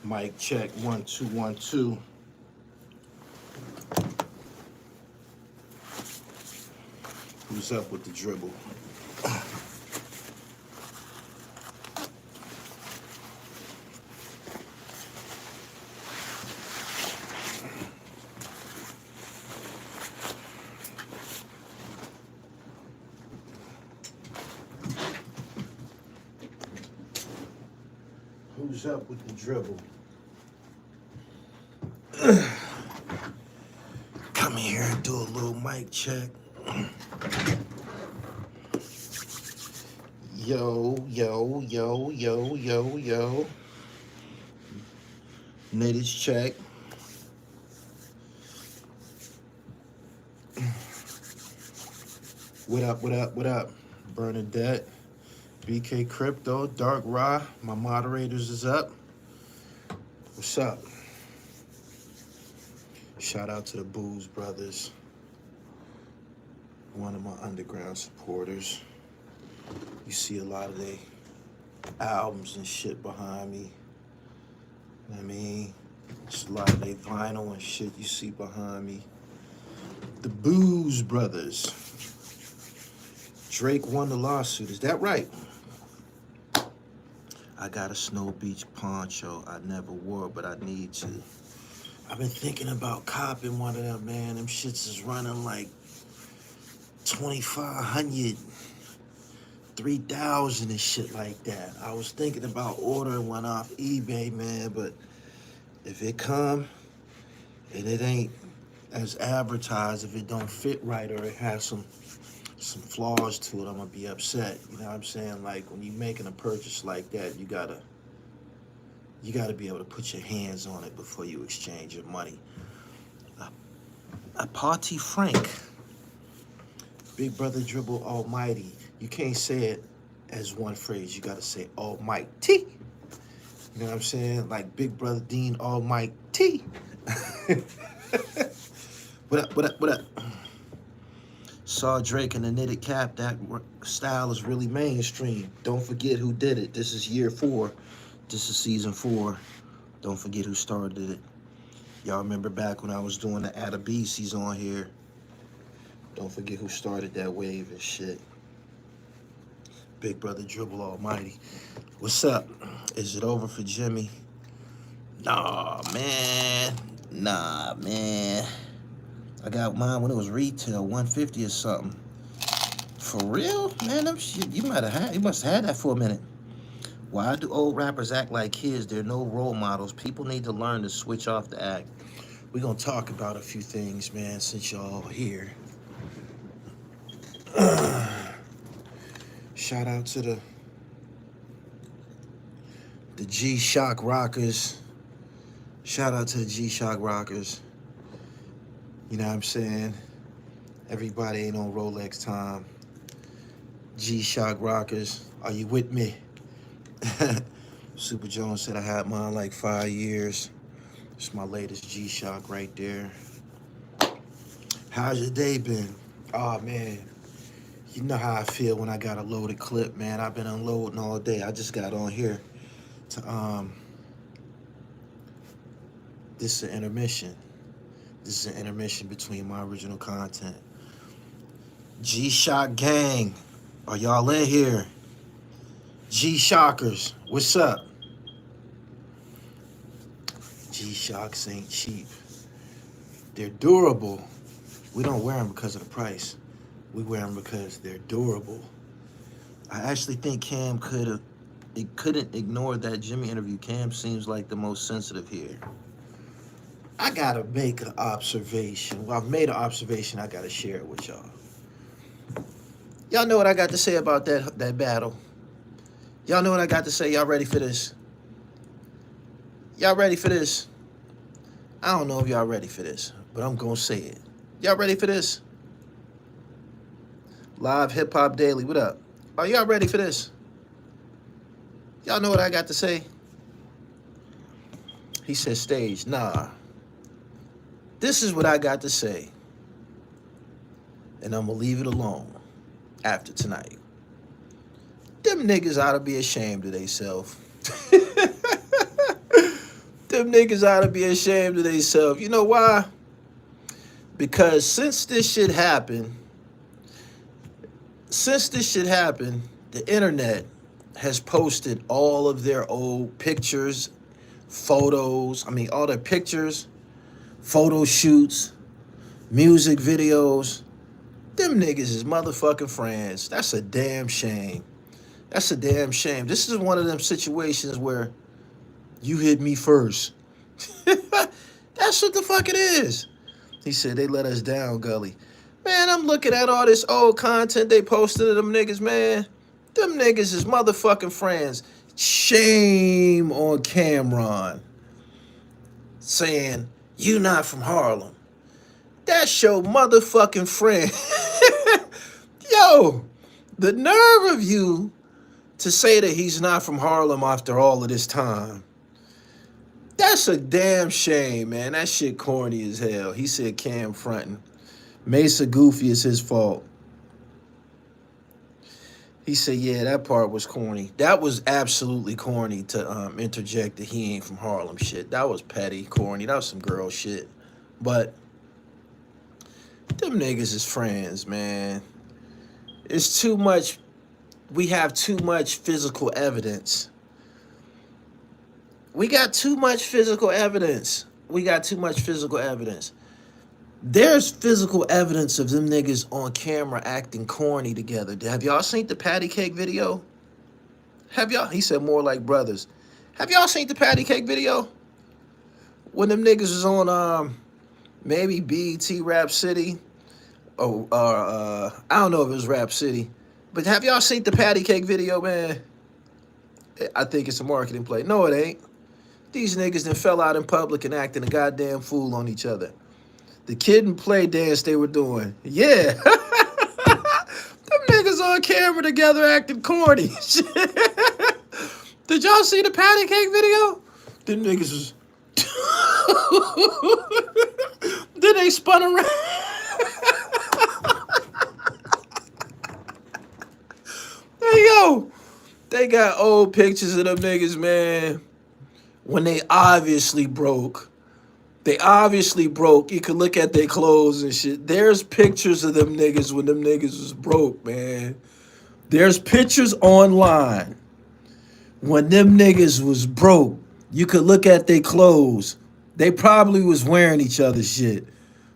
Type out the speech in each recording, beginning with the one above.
Mic check, 1 2 1 2. Who's up with the dribble? Who's up with the dribble? Come here and do a little mic check. Yo, yo, yo, yo, yo, yo. Natives check. What up, what up, what up? Bernadette, BK Crypto, Dark Ra, my moderators is up. What's up? Shout out to the Booze Brothers, one of my underground supporters. You see a lot of their albums and shit behind me. You know what I mean? Just a lot of their vinyl and shit you see behind me. The Booze Brothers. Drake won the lawsuit. Is that right? I got a Snow Beach poncho. I never wore, but I need to. I've been thinking about copping one of them, man. Them shits is running like 2,500, 3,000 and shit like that. I was thinking about ordering one off eBay, man, but if it come and it ain't as advertised, if it don't fit right or it has some flaws to it, I'm gonna be upset. You know what I'm saying? Like when you're making a purchase like that, you gotta be able to put your hands on it before you exchange your money. A party Frank, Big Brother Dribble Almighty. You can't say it as one phrase. You gotta say Almighty. You know what I'm saying? Like Big Brother Dean Almighty. What up? What up? What up? Saw Drake in the knitted cap. That style is really mainstream. Don't forget who did it. This is year 4. This is season 4. Don't forget who started it. Y'all remember back when I was doing the Ada Beasties on here? Don't forget who started that wave and shit. Big Brother Dribble Almighty. What's up? Is it over for Jimmy? Nah, man. I got mine when it was retail, 150 or something. For real? Man, them shit, you must have had that for a minute. Why do old rappers act like kids? They're no role models. People need to learn to switch off the act. We're going to talk about a few things, man, since y'all here. Shout out to the G-Shock Rockers. Shout out to the G-Shock Rockers. You know what I'm saying? Everybody ain't on Rolex time. G-Shock Rockers, are you with me? Super Jones said I had mine like 5 years. It's my latest G-Shock right there. How's your day been? Oh, man. You know how I feel when I got a loaded clip, man. I've been unloading all day. I just got on here to, this is an intermission. This is an intermission between my original content. G-Shock gang, are y'all in here? G-Shockers, what's up? G-Shocks ain't cheap. They're durable. We don't wear them because of the price. We wear them because they're durable. I actually think Cam couldn't ignore that Jimmy interview. Cam seems like the most sensitive here. I gotta make an observation. Well, I've made an observation. I gotta share it with y'all. Y'all know what I got to say about that battle. Y'all know what I got to say. Y'all ready for this? Y'all ready for this? I don't know if y'all ready for this, but I'm gonna say it. Y'all ready for this? Live Hip Hop Daily, what up? Are y'all ready for this? Y'all know what I got to say? He said stage, nah. This is what I got to say. And I'm gonna leave it alone after tonight. Them niggas ought to be ashamed of themselves. Them niggas ought to be ashamed of themselves. You know why? Because since this shit happened, the internet has posted all of their old pictures, photos. I mean, all their pictures, photo shoots, music videos. Them niggas is motherfucking friends. That's a damn shame. That's a damn shame. This is one of them situations where you hit me first. That's what the fuck it is. He said they let us down, Gully. Man, I'm looking at all this old content they posted of them niggas, man. Them niggas is motherfucking friends. Shame on Cameron saying, you not from Harlem. That's your motherfucking friend. Yo, the nerve of you to say that he's not from Harlem after all of this time. That's a damn shame, man. That shit corny as hell. He said Cam fronting. Mesa Goofy is his fault. He said, yeah, that part was corny. That was absolutely corny to interject that he ain't from Harlem shit. That was petty, corny. That was some girl shit. But them niggas is friends, man. It's too much. We have too much physical evidence. We got too much physical evidence. There's physical evidence of them niggas on camera acting corny together. Have y'all seen the patty cake video? Have y'all? He said more like brothers. Have y'all seen the patty cake video? When them niggas was on maybe BET Rap City or I don't know if it was Rap City, but have y'all seen the patty cake video, man? I think it's a marketing play. No, it ain't. These niggas done fell out in public and acting a goddamn fool on each other. The kid and play dance they were doing. Yeah. Them niggas on camera together acting corny. Did y'all see the patty cake video? Them niggas was... Then they spun around. Hey, yo. They got old pictures of them niggas, man. When they obviously broke. You could look at their clothes and shit. There's pictures of them niggas when them niggas was broke, man. There's pictures online when them niggas was broke. You could look at their clothes. They probably was wearing each other's shit.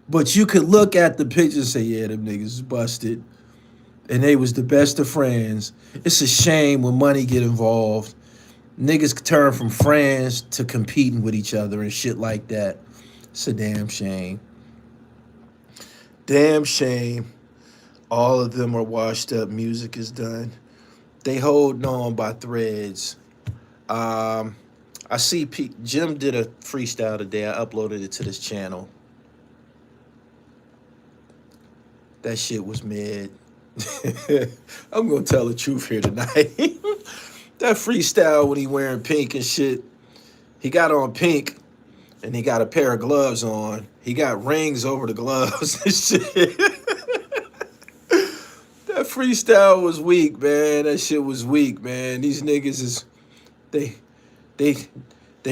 But you could look at the pictures and say, yeah, them niggas was busted. And they was the best of friends. It's a shame when money get involved. Niggas turn from friends to competing with each other and shit like that. It's a damn shame. Damn shame. All of them are washed up. Music is done. They holding on by threads. I see Jim did a freestyle today. I uploaded it to this channel. That shit was mad. I'm going to tell the truth here tonight. That freestyle when he wearing pink and shit. He got on pink. And he got a pair of gloves on. He got rings over the gloves and shit. That freestyle was weak, man. That shit was weak, man. These niggas is they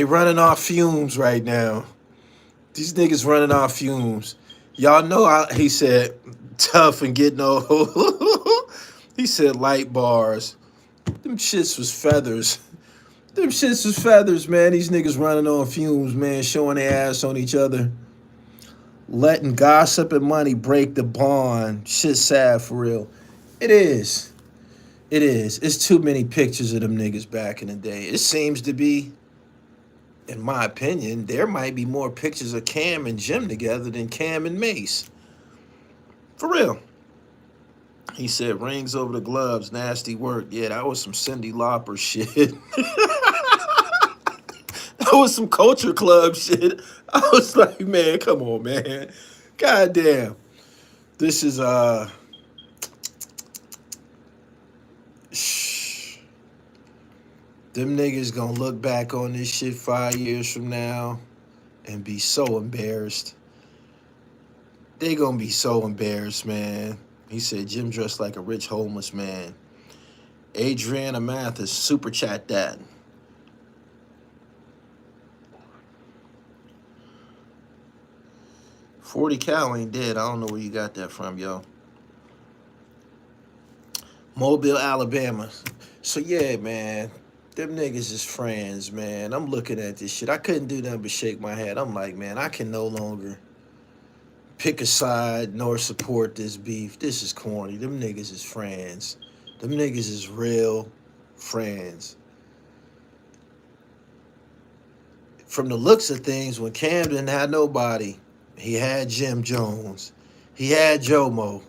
running off fumes right now. These niggas running off fumes. Y'all know how he said tough and getting old. He said light bars. Them shits was feathers. Them shits was feathers, man. These niggas running on fumes, man, showing their ass on each other. Letting gossip and money break the bond. Shit sad for real. It is. It is. It's too many pictures of them niggas back in the day. It seems to be, in my opinion, there might be more pictures of Cam and Jim together than Cam and Mace. For real. He said, rings over the gloves, nasty work. Yeah, that was some Cyndi Lauper shit. That was some Culture Club shit. I was like, man, come on, man. Goddamn. This is, them niggas gonna look back on this shit 5 years from now and be so embarrassed. They gonna be so embarrassed, man. He said, Jim dressed like a rich homeless man. Adriana Mathis, super chat that. 40 Cal ain't dead. I don't know where you got that from, yo. Mobile, Alabama. So yeah, man. Them niggas is friends, man. I'm looking at this shit. I couldn't do nothing but shake my head. I'm like, man, I can no longer pick a side nor support this beef. This is corny. Them niggas is friends. Them niggas is real friends. From the looks of things, when Cam didn't have nobody, he had Jim Jones. He had Jomo.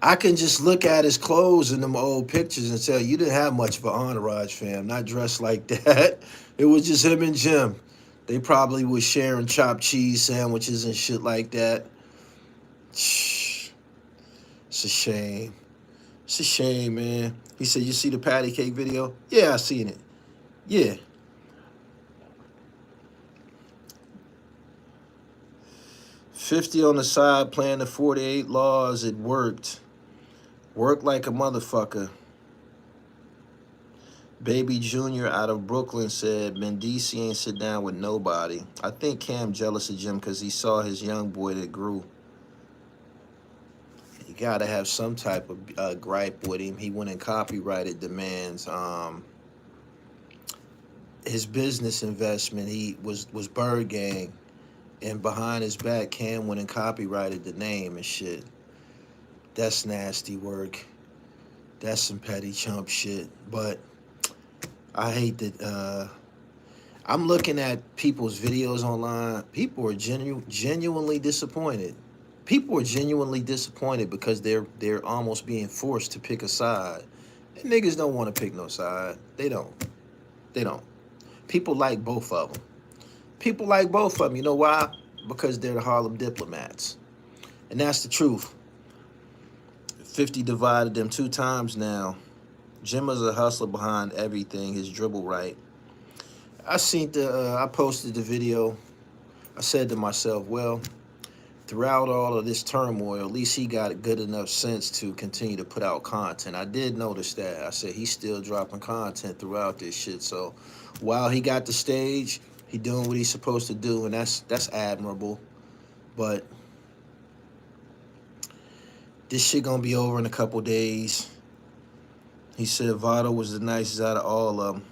I can just look at his clothes in them old pictures and tell you didn't have much of an entourage, fam. Not dressed like that. It was just him and Jim. They probably was sharing chopped cheese sandwiches and shit like that. It's a shame. It's a shame, man. He said, you see the patty cake video? Yeah, I seen it. Yeah. $50 on the side playing the 48 laws. It worked. Worked like a motherfucker. Baby Jr. out of Brooklyn said, Mendici ain't sit down with nobody. I think Cam jealous of Jim because he saw his young boy that grew. You got to have some type of gripe with him. He went and copyrighted demands. His business investment, he was Bird Gang. And behind his back, Cam went and copyrighted the name and shit. That's nasty work. That's some petty chump shit. But I hate that. I'm looking at people's videos online. People are genuinely disappointed. People are genuinely disappointed because they're almost being forced to pick a side. And niggas don't want to pick no side. They don't. They don't. People like both of them. People like both of them. You know why? Because they're the Harlem Diplomats. And that's the truth. 50 divided them 2 times now. Jim is a hustler behind everything. His dribble right. I posted the video. I said to myself, well, throughout all of this turmoil, at least he got good enough sense to continue to put out content. I did notice that. I said he's still dropping content throughout this shit. So while he got the stage, he doing what he's supposed to do, and that's admirable. But this shit gonna be over in a couple days. He said Votto was the nicest out of all of them.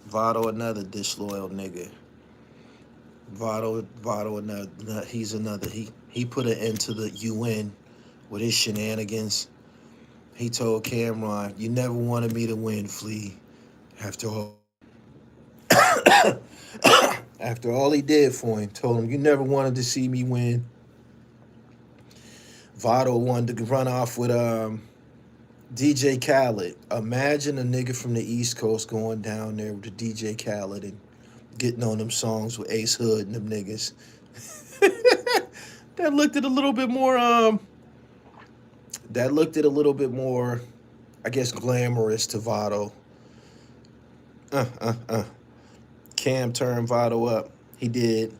Votto, another disloyal nigga. Votto, another. He's another. He put an end to the UN with his shenanigans. He told Cameron, "You never wanted me to win, Flea." After all he did for him, told him, "You never wanted to see me win." Votto wanted to run off with DJ Khaled. Imagine a nigga from the East Coast going down there with the DJ Khaled and getting on them songs with Ace Hood and them niggas. That looked at a little bit more, I guess, glamorous to Votto. Cam turned Votto up. He did.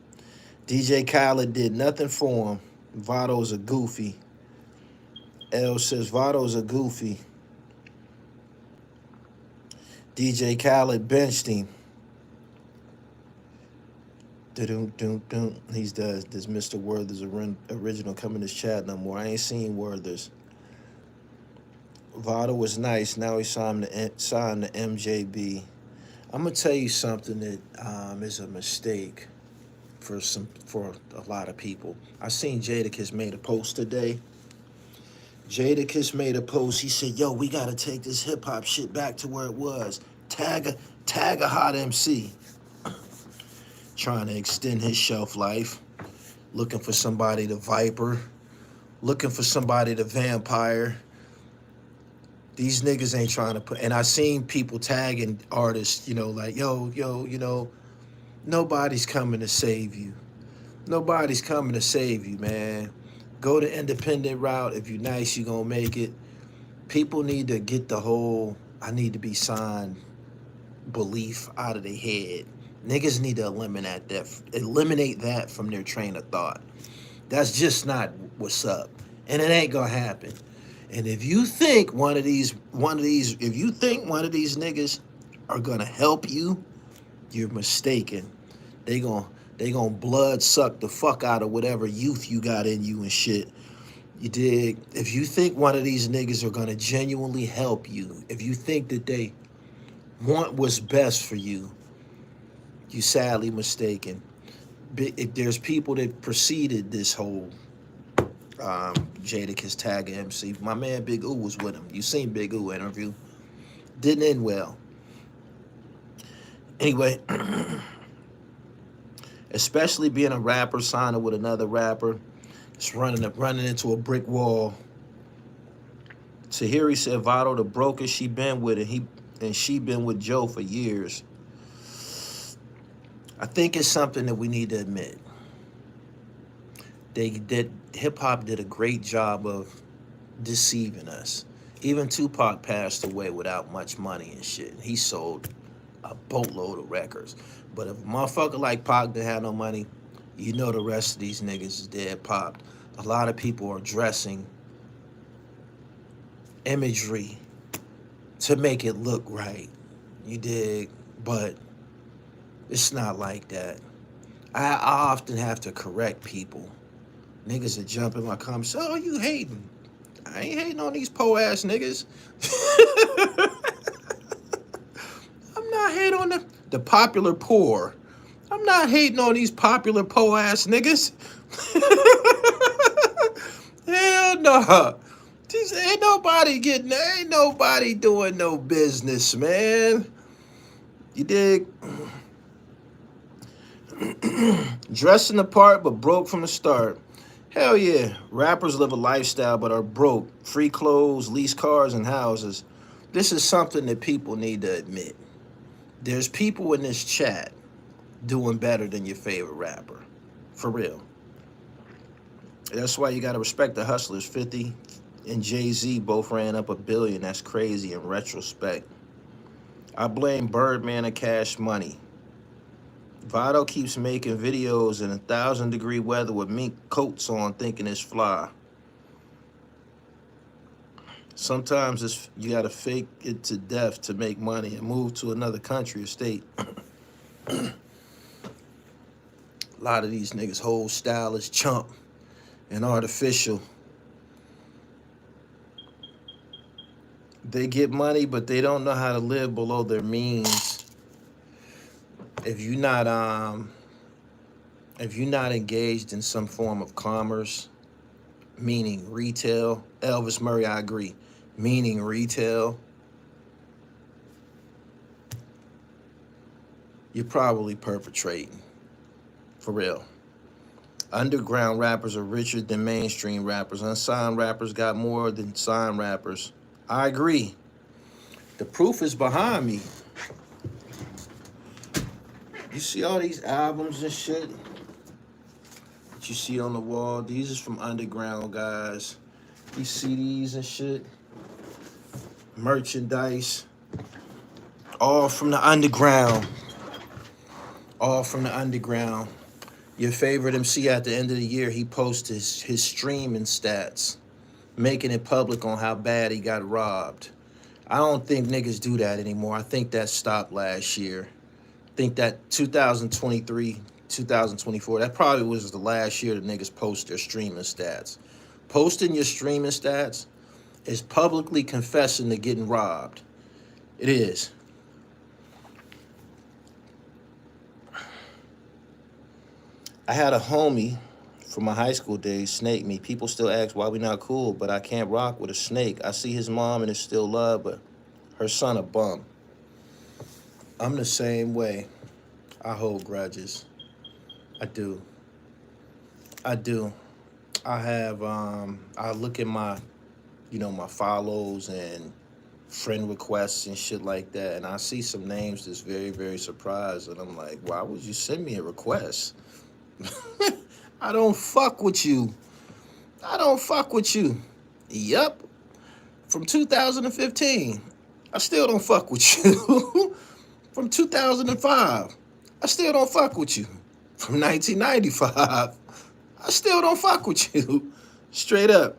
DJ Khaled did nothing for him. Votto's a goofy. L says Votto's a goofy. DJ Khaled benched him. He's does Mr. Werther's original come in this chat no more. I ain't seen Werther's. Votto was nice. Now he signed the MJB. I'm gonna tell you something that is a mistake for a lot of people. I seen Jadakiss made a post today. Jadakiss made a post. He said, "Yo, we gotta take this hip hop shit back to where it was. Tag a hot MC." Trying to extend his shelf life. Looking for somebody to Viper. Looking for somebody to Vampire. These niggas ain't trying to put... And I seen people tagging artists, like, yo, nobody's coming to save you. Nobody's coming to save you, man. Go the independent route. If you're nice, you're going to make it. People need to get the whole, I need to be signed belief out of their head. Niggas need to eliminate that from their train of thought. That's just not what's up. And it ain't going to happen. And if you think one of these niggas are going to help you, you're mistaken. They going They gonna blood suck the fuck out of whatever youth you got in you and shit. You dig? If you think one of these niggas are gonna genuinely help you, if you think that they want what's best for you, you sadly mistaken. There's people that preceded this whole Jadakiss Tagger MC. My man Big Oo was with him. You seen Big Oo interview? Didn't end well. Anyway, especially being a rapper signing with another rapper, it's running into a brick wall. Tahiri said Vado the brokest she been with, and she been with Joe for years. I think it's something that we need to admit. Hip hop did a great job of deceiving us. Even Tupac passed away without much money and shit. He sold a boatload of records. But if a motherfucker like Pac didn't have no money, you know the rest of these niggas is dead popped. A lot of people are dressing imagery to make it look right. You dig? But it's not like that. I often have to correct people. Niggas that jump in my comments, oh, you hating. I ain't hating on these po-ass niggas. I'm not hating on the popular poor. I'm not hating on these popular po-ass niggas. Hell no. Ain't nobody doing no business, man. You dig? Dressing the part but broke from the start. Hell yeah. Rappers live a lifestyle but are broke. Free clothes, lease cars, and houses. This is something that people need to admit. There's people in this chat doing better than your favorite rapper. For real. That's why you gotta respect the hustlers. 50 and Jay-Z both ran up $1 billion. That's crazy in retrospect. I blame Birdman and Cash Money. Vado keeps making videos in 1,000-degree weather with mink coats on thinking it's fly. Sometimes you gotta fake it to death to make money and move to another country or state. A lot of these niggas' whole style is chump and artificial. They get money, but they don't know how to live below their means. If you're not engaged in some form of commerce, meaning retail, Elvis Murray, I agree, meaning retail, you're probably perpetrating, for real. Underground rappers are richer than mainstream rappers. Unsigned rappers got more than signed rappers. I agree. The proof is behind me. You see all these albums and shit that you see on the wall? These is from underground guys. These CDs and shit. Merchandise. All from the underground. All from the underground. Your favorite MC at the end of the year, he posts his streaming stats, making it public on how bad he got robbed. I don't think niggas do that anymore. I think that stopped last year. I think that 2023, 2024, that probably was the last year that niggas post their streaming stats. Posting your streaming stats is publicly confessing to getting robbed. It is. I had a homie from my high school days snake me. People still ask why we not cool, but I can't rock with a snake. I see his mom and it's still love, but her son a bum. I'm the same way. I hold grudges. I do. I have, I look at my, my follows and friend requests and shit like that, and I see some names that's very, very surprised, and I'm like, why would you send me a request? I don't fuck with you. Yep. From 2015. I still don't fuck with you. From 2005. I still don't fuck with you. From 1995. I still don't fuck with you. Straight up.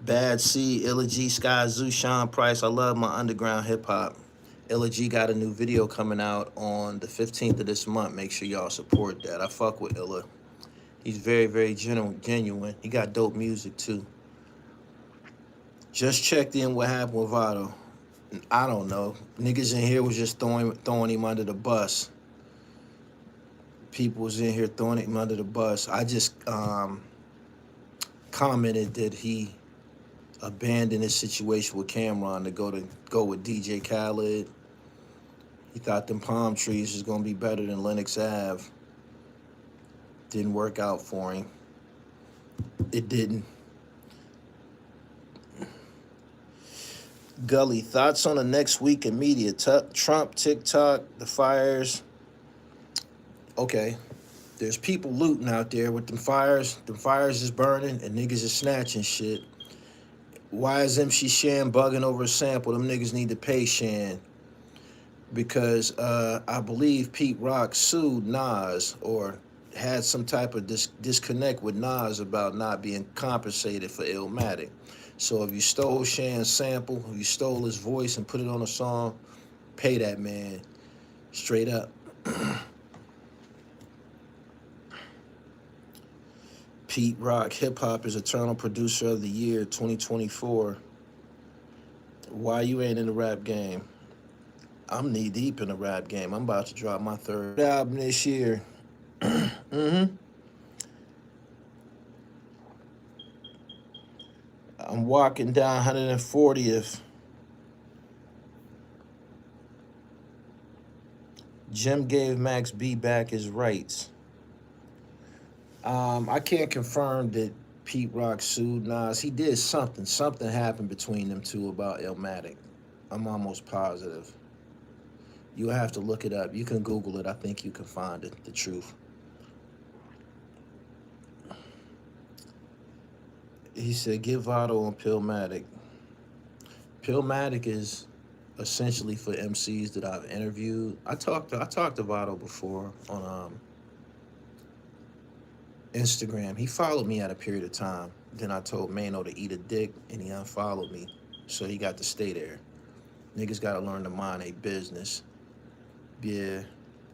Bad C, Illa G, Sky Zoo, Sean Price. I love my underground hip hop. Illa G got a new video coming out on the 15th of this month. Make sure y'all support that. I fuck with Illa. He's very, very genuine. He got dope music too. Just checked in what happened with Votto. I don't know. Niggas in here was just throwing him under the bus. People was in here throwing him under the bus. I just commented that he abandoned his situation with Cameron to go with DJ Khaled. He thought them palm trees was gonna be better than Lenox Ave. Didn't work out for him. It didn't. Gully, thoughts on the next week in media? Trump, TikTok, the fires. Okay, there's people looting out there with them fires. Them fires is burning and niggas is snatching shit. Why is MC Shan bugging over a sample? Them niggas need to pay Shan. Because I believe Pete Rock sued Nas or had some type of disconnect with Nas about not being compensated for Illmatic. So if you stole Shan's sample, if you stole his voice and put it on a song, pay that man straight up. Pete Rock, Hip Hop is Eternal Producer of the Year 2024. Why you ain't in the rap game? I'm knee deep in the rap game. I'm about to drop my third album this year. I'm walking down 140th. Jim gave Max B back his rights. I can't confirm that Pete Rock sued Nas. He did something. Something happened between them two about Illmatic. I'm almost positive. You'll have to look it up. You can Google it. I think you can find it, the truth. He said, get Votto on PILLMATIC. PILLMATIC is essentially for MCs that I've interviewed. I talked to Votto before on Instagram. He followed me at a period of time. Then I told Mano to eat a dick, and he unfollowed me. So he got to stay there. Niggas got to learn to mind their business. Yeah,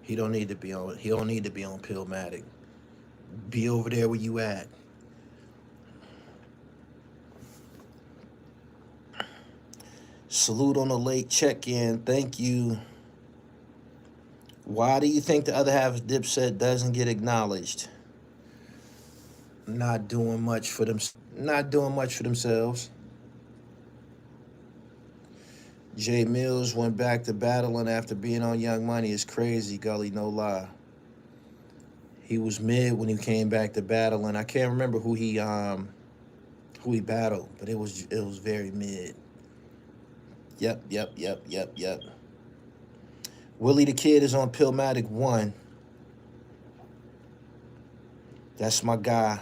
he don't need to be on PILLMATIC. Be over there where you at. Salute on the late check-in. Thank you. Why do you think the other half of Dipset doesn't get acknowledged? Not doing much for themselves. Jay Mills went back to battling after being on Young Money. It's crazy, Gully, no lie. He was mid when he came back to battling. I can't remember who he battled, but it was very mid. Yep. Willie the Kid is on PILLMATIC 1. That's my guy.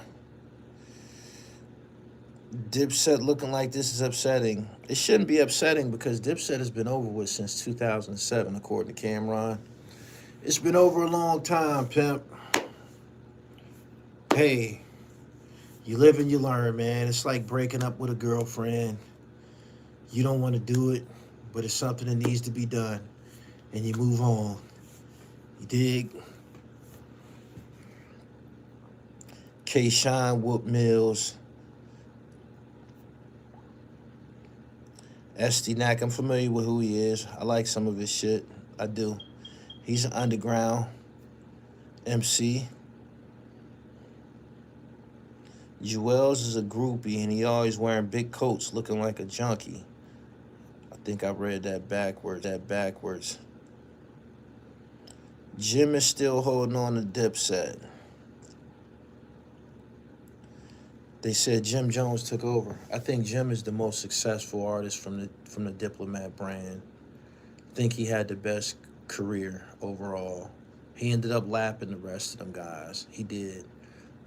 Dipset looking like this is upsetting. It shouldn't be upsetting because Dipset has been over with since 2007, according to Cameron. It's been over a long time, pimp. Hey, you live and you learn, man. It's like breaking up with a girlfriend. You don't want to do it, but it's something that needs to be done. And you move on. You dig? K-Shine, Whoop Mills. SD-Nack, I'm familiar with who he is. I like some of his shit. I do. He's an underground MC. Jewels is a groupie, and he always wearing big coats looking like a junkie. I think I read that backwards. Jim is still holding on to Dipset. They said Jim Jones took over. I think Jim is the most successful artist from the Diplomat brand. I think he had the best career overall. He ended up lapping the rest of them guys. He did.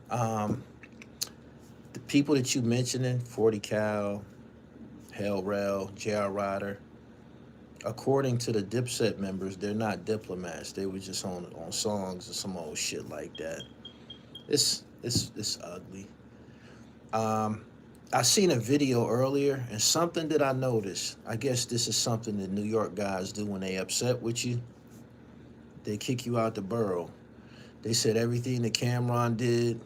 The people that you mentioning, 40 Cal, Hell Rel, J.R. Ryder, according to the Dipset members, they're not diplomats. They were just on songs or some old shit like that. It's ugly. I seen a video earlier, and something that I noticed. I guess this is something that New York guys do when they upset with you. They kick you out the borough. They said everything that Cameron did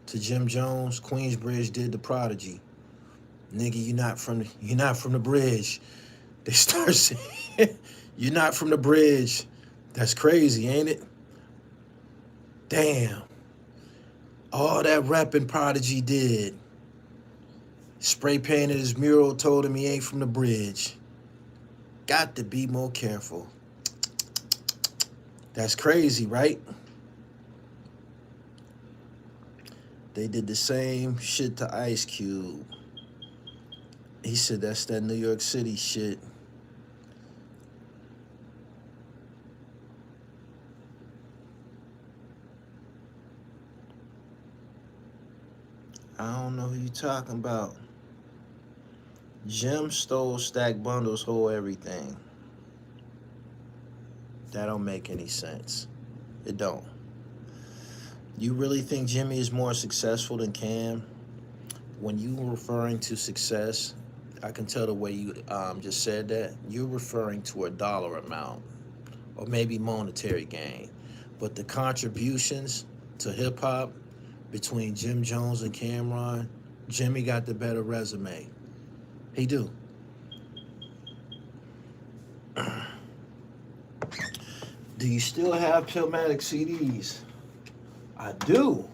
to Jim Jones, Queensbridge did to Prodigy. Nigga, you're not from the bridge. They start saying, you're not from the bridge. That's crazy, ain't it? Damn. All that rapping Prodigy did. Spray painted his mural, told him he ain't from the bridge. Got to be more careful. That's crazy, right? They did the same shit to Ice Cube. He said that's that New York City shit. I don't know who you talking about. Jim stole Stack Bundles' whole everything. That don't make any sense. It don't. You really think Jimmy is more successful than Cam? When you were referring to success, I can tell the way you just said that. You're referring to a dollar amount or maybe monetary gain. But the contributions to hip-hop between Jim Jones and Cameron, Jimmy got the better resume. He do. Do you still have PILLMATIC CDs? I do.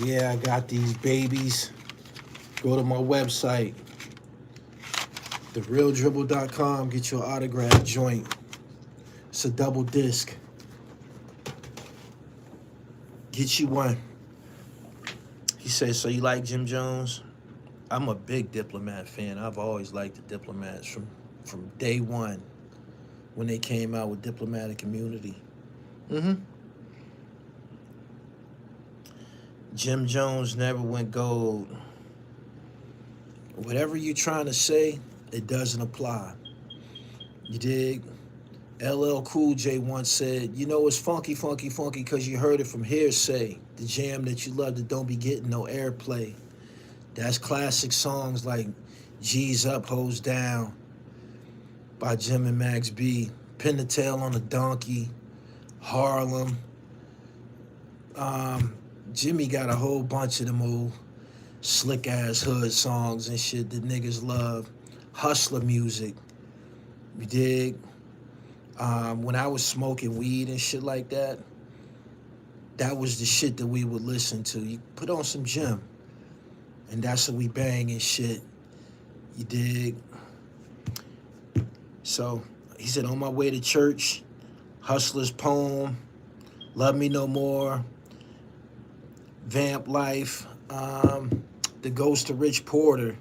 Yeah, I got these babies. Go to my website, therealdribble.com. Get your autograph joint. It's a double disc. Get you one. He says, so you like Jim Jones? I'm a big Diplomat fan. I've always liked the Diplomats from day one when they came out with Diplomatic Immunity. Jim Jones never went gold. Whatever you're trying to say, it doesn't apply. You dig? LL Cool J once said, you know it's funky, funky, funky because you heard it from hearsay. The jam that you love that don't be getting no airplay. That's classic songs like G's Up, Hoes Down by Jim and Max B. Pin the Tail on a Donkey, Harlem. Jimmy got a whole bunch of them old slick ass hood songs and shit that niggas love. Hustler music. You dig? When I was smoking weed and shit like that, that was the shit that we would listen to. You put on some Jim, and that's what we bang and shit. You dig? So he said, on my way to church, Hustler's Poem, Love Me No More, Vamp Life, The Ghost of Rich Porter.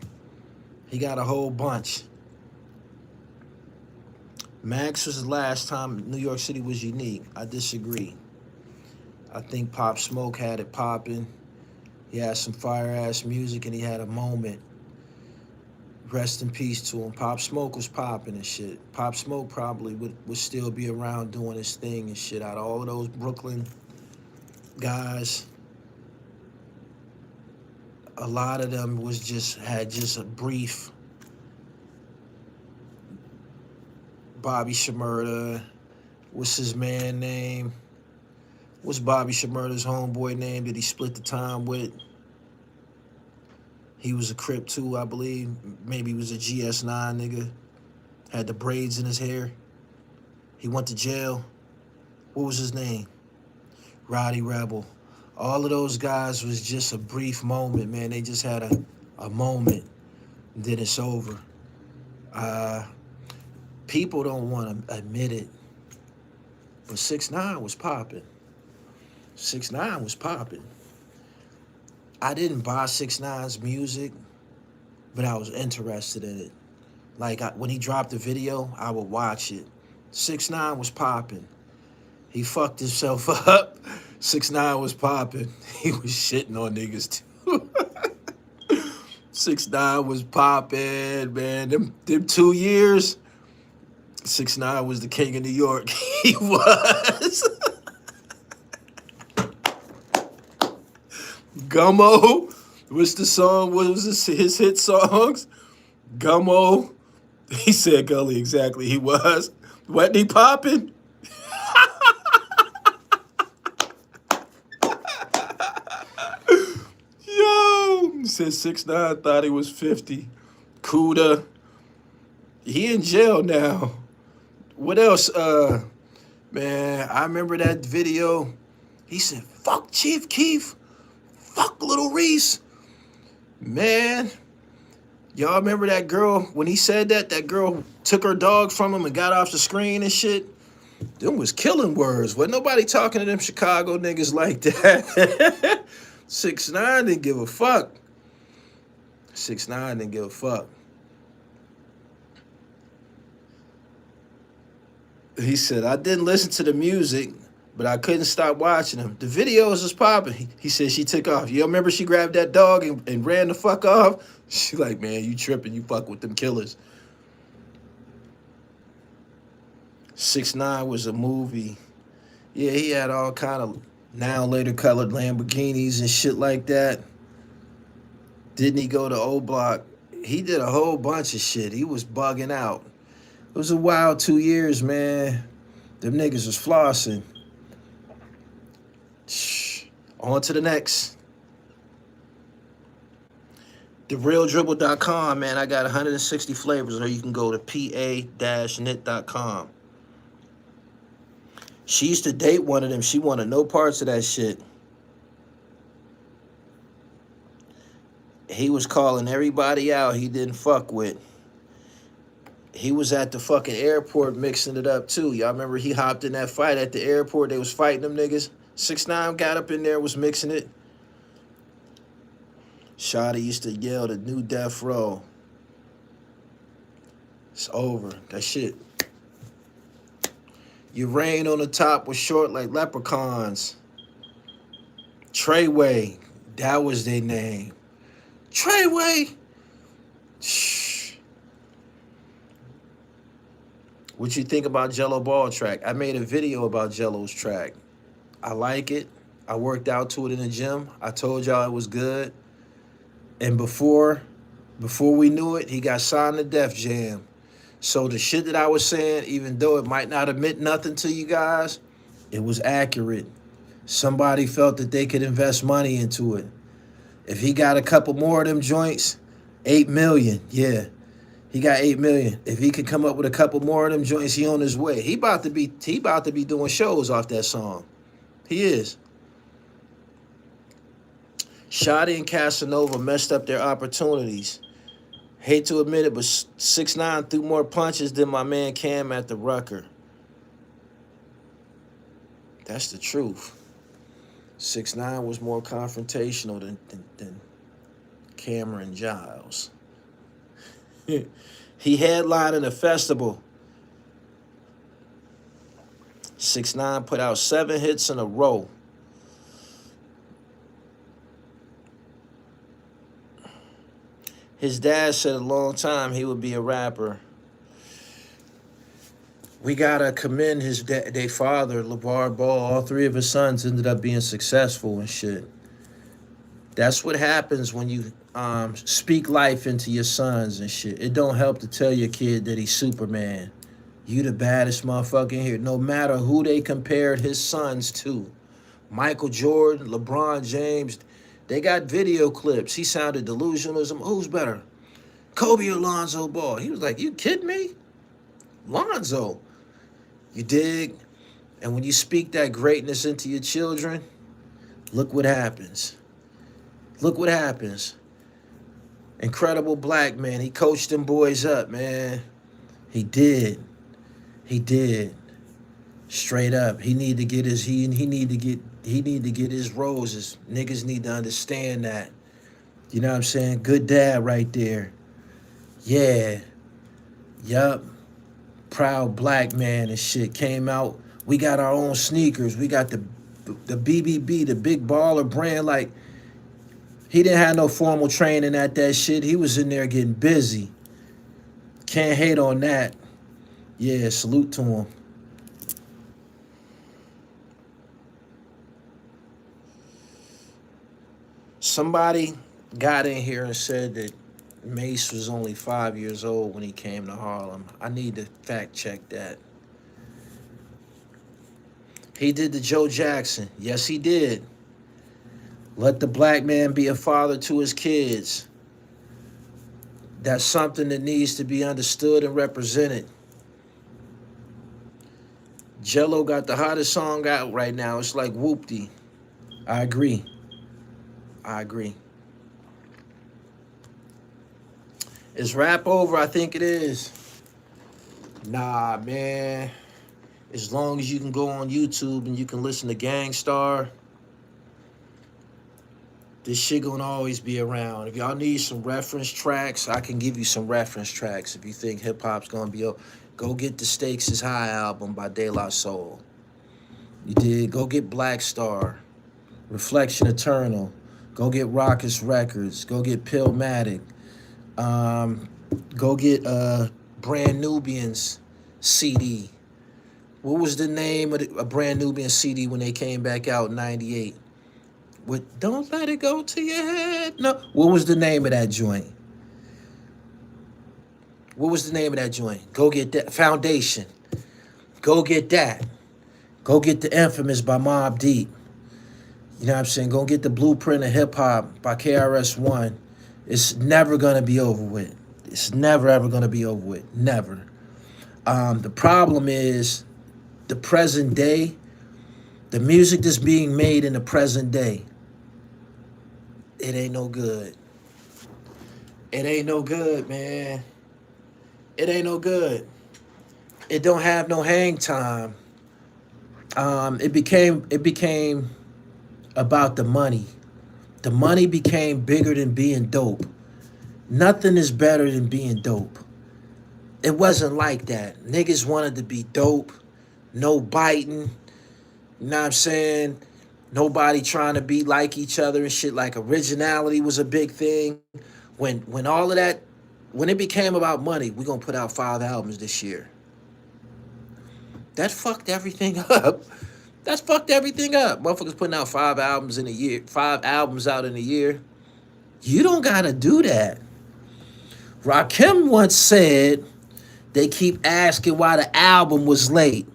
He got a whole bunch. Max was the last time New York City was unique. I disagree. I think Pop Smoke had it popping. He had some fire-ass music, and he had a moment. Rest in peace to him. Pop Smoke was popping and shit. Pop Smoke probably would still be around doing his thing and shit. Out of all of those Brooklyn guys, a lot of them had just a brief. Bobby Shmurda, what's his man name? What's Bobby Shmurda's homeboy name that he split the time with? He was a Crip too, I believe. Maybe he was a GS9 nigga. Had the braids in his hair. He went to jail. What was his name? Roddy Rebel. All of those guys was just a brief moment, man. They just had a moment, and then it's over. People don't want to admit it, but 6ix9ine was popping. 6ix9ine was popping. I didn't buy 6ix9ine's music, but I was interested in it. Like, when he dropped the video, I would watch it. 6ix9ine was popping. He fucked himself up. 6ix9ine was popping. He was shitting on niggas, too. 6ix9ine was popping, man. Them 2 years, 6ix9ine was the king of New York. He was. Gummo. What's the song? What was his hit songs? Gummo. He said Gully, exactly. He was. Whitney poppin'. Yo. He said 6ix9ine thought he was 50. Cuda. He in jail now. What else? Man, I remember that video. He said, fuck Chief Keef. Fuck Little Reese. Man. Y'all remember that girl, when he said that, that girl took her dog from him and got off the screen and shit? Them was killing words. Wasn't nobody talking to them Chicago niggas like that. 6ix9ine didn't give a fuck. 6ix9ine didn't give a fuck. He said, I didn't listen to the music, but I couldn't stop watching them. The videos was popping. He said she took off. You remember she grabbed that dog and ran the fuck off? She like, man, you tripping. You fuck with them killers. 6ix9ine was a movie. Yeah, he had all kind of now later colored Lamborghinis and shit like that. Didn't he go to O Block? He did a whole bunch of shit. He was bugging out. It was a wild 2 years, man. Them niggas was flossing. Shh. On to the next. TheRealDribble.com, man. I got 160 flavors, or you can go to pa-knit.com. She used to date one of them. She wanted no parts of that shit. He was calling everybody out he didn't fuck with. He was at the fucking airport mixing it up too. Y'all remember he hopped in that fight at the airport? They was fighting them niggas. 6ix9ine got up in there, was mixing it. Shotty used to yell the new death row. It's over. That shit. Your rain on the top was short like leprechauns. Treyway. That was their name. Treyway. Shh. What you think about Jello Ball track? I made a video about Jello's track. I like it. I worked out to it in the gym. I told y'all it was good. And before we knew it, he got signed to Def Jam. So the shit that I was saying, even though it might not have meant nothing to you guys, it was accurate. Somebody felt that they could invest money into it. If he got a couple more of them joints, 8 million, yeah. He got 8 million. If he could come up with a couple more of them joints, he on his way. He about to be doing shows off that song. He is. Shotty and Casanova messed up their opportunities. Hate to admit it, but 6ix9ine threw more punches than my man Cam at the Rucker. That's the truth. 6ix9ine was more confrontational than Cameron Giles. He headlined in a festival. 6ix9ine put out 7 hits in a row. His dad said a long time he would be a rapper. We gotta commend his their father, LaVar Ball. All 3 of his sons ended up being successful and shit. That's what happens when you speak life into your sons and shit. It don't help to tell your kid that he's Superman. You the baddest motherfucker in here. No matter who they compared his sons to. Michael Jordan, LeBron James, they got video clips. He sounded delusional. Who's better, Kobe or Lonzo Ball? He was like, you kidding me? Lonzo. You dig? And when you speak that greatness into your children, look what happens. Look what happens. Incredible black man. He coached them boys up, man. He did. He did. Straight up. He need to get his he need to get his roses. Niggas need to understand that. You know what I'm saying? Good dad right there. Yeah. Yup. Proud black man and shit. Came out. We got our own sneakers. We got the BBB, the big baller brand. Like, he didn't have no formal training at that shit. He was in there getting busy. Can't hate on that. Yeah, salute to him. Somebody got in here and said that Mace was only 5 years old when he came to Harlem. I need to fact check that. He did the Joe Jackson. Yes, he did. Let the black man be a father to his kids. That's something that needs to be understood and represented. Jello got the hottest song out right now. It's like whoopty. I agree. I agree. Is rap over? I think it is. Nah, man. As long as you can go on YouTube and you can listen to Gangstar, this shit gonna always be around. If y'all need some reference tracks, I can give you some reference tracks. If you think hip hop's gonna be over, go get the Stakes is High album by De La Soul. You did. Go get Black Star, Reflection Eternal. Go get Raucous Records. Go get PILLMATIC. Go get Brand Nubian's CD. What was the name of a Brand Nubian CD when they came back out in '98? With Don't Let It Go to Your Head. No. What was the name of that joint? What was the name of that joint? Go get that. Foundation. Go get that. Go get The Infamous by Mobb Deep. You know what I'm saying? Go get the Blueprint of Hip Hop by KRS-One. It's never going to be over with. It's never, ever going to be over with. Never. The problem is the present day, the music that's being made in the present day, it ain't no good. It ain't no good, man. It ain't no good. It don't have no hang time. It became about the money. The money became bigger than being dope. Nothing is better than being dope. It wasn't like that. Niggas wanted to be dope, no biting. You know what I'm saying? Nobody trying to be like each other and shit. Like originality was a big thing. When all of that, when it became about money, we're gonna put out 5 albums this year. That fucked everything up. That's fucked everything up. Motherfuckers putting out 5 albums in a year, 5 albums out in a year. You don't gotta do that. Rakim once said they keep asking why the album was late.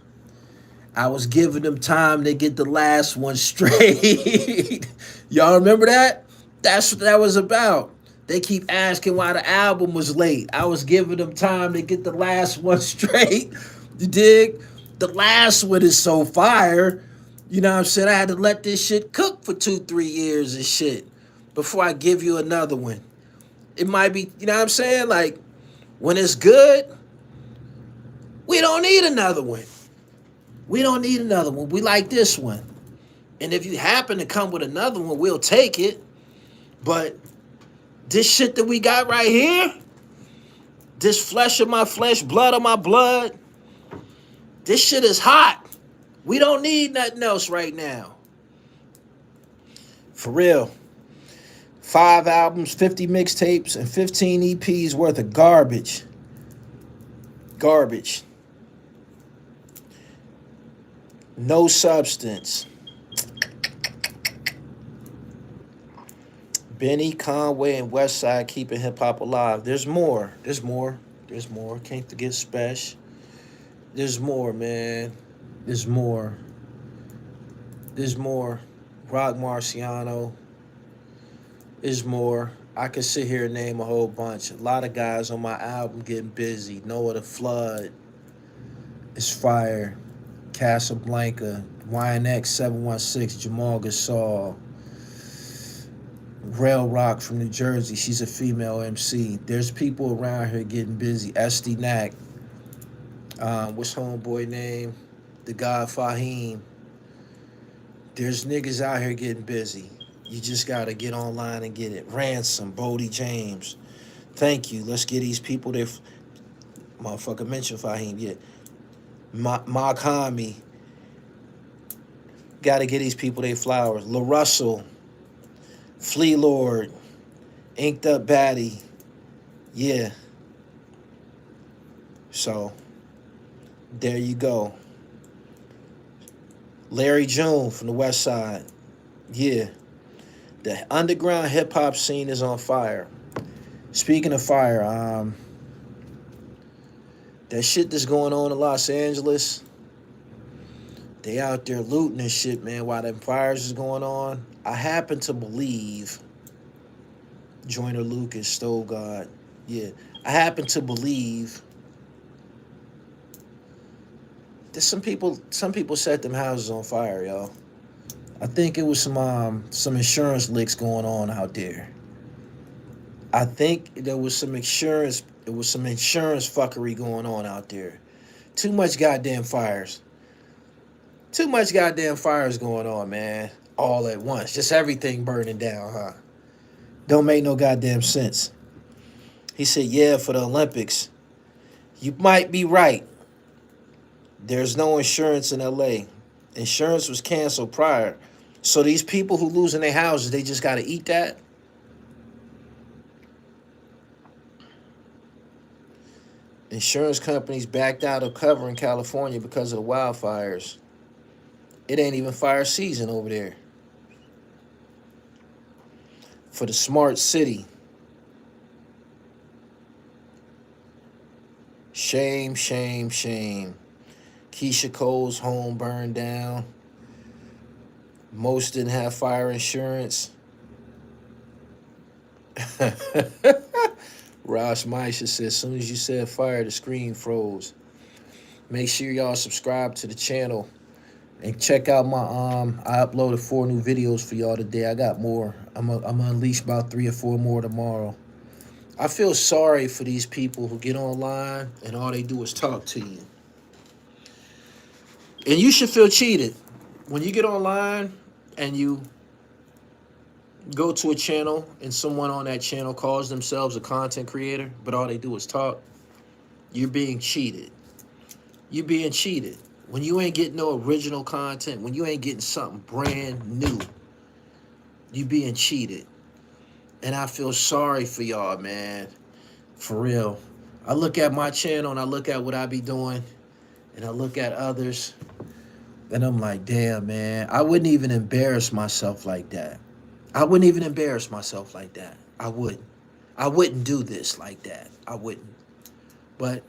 I was giving them time to get the last one straight. Y'all remember that? That's what that was about. They keep asking why the album was late. I was giving them time to get the last one straight. You dig? The last one is so fire. You know what I'm saying? I had to let this shit cook for 2-3 years and shit before I give you another one. It might be, you know what I'm saying? Like, when it's good, we don't need another one. We don't need another one. We like this one. And if you happen to come with another one, we'll take it. But this shit that we got right here, this flesh of my flesh, blood of my blood, this shit is hot. We don't need nothing else right now. For real. 5 albums, 50 mixtapes, and 15 EPs worth of garbage. Garbage. No substance. Benny, Conway, and Westside keeping hip-hop alive. There's more. There's more. There's more. Can't forget Spesh. There's more, man. There's more. There's more. Rock Marciano. There's more. I could sit here and name a whole bunch. A lot of guys on my album getting busy. Noah the Flood is fire. Casablanca. YNX 716. Jamal Gasol. Rail Rock from New Jersey. She's a female MC. There's people around here getting busy. SD Knack. What's homeboy name? The God Fahim. There's niggas out here getting busy. You just gotta get online and get it. Ransom, Bodie James. Thank you. Let's get these people there. Motherfucker mentioned Fahim, yeah. Mark Hami. Gotta get these people their flowers. La Russell. Flea Lord. Inked Up Batty. Yeah. So, there you go. Larry June from the West Side. Yeah. The underground hip hop scene is on fire. Speaking of fire, that shit that's going on in Los Angeles, they out there looting and shit, man, while them fires is going on. I happen to believe Joyner Lucas, Stove God. Yeah. I happen to believe that some people set them houses on fire, y'all. I think it was some insurance licks going on out there. I think there was some insurance fuckery going on out there. Too much goddamn fires. Too much goddamn fires going on, man. All at once. Just everything burning down, huh? Don't make no goddamn sense. He said, yeah, for the Olympics. You might be right. There's no insurance in LA. Insurance was canceled prior. So these people who losing their houses, they just got to eat that? Insurance companies backed out of covering California because of the wildfires. It ain't even fire season over there. For the smart city. Shame, shame, shame. Keisha Cole's home burned down. Most didn't have fire insurance. Ross Meisha said, as soon as you said fire, the screen froze. Make sure y'all subscribe to the channel. And check out my, I uploaded 4 new videos for y'all today. I got more. I'm gonna unleash about 3 or 4 more tomorrow. I feel sorry for these people who get online and all they do is talk to you. And you should feel cheated. When you get online and you go to a channel and someone on that channel calls themselves a content creator, but all they do is talk, you're being cheated. You're being cheated. When you ain't getting no original content, when you ain't getting something brand new, you being cheated. And I feel sorry for y'all, man. For real. I look at my channel and I look at what I be doing and I look at others and I'm like, damn, man, I wouldn't even embarrass myself like that. I wouldn't even embarrass myself like that. I wouldn't. I wouldn't do this like that. I wouldn't. But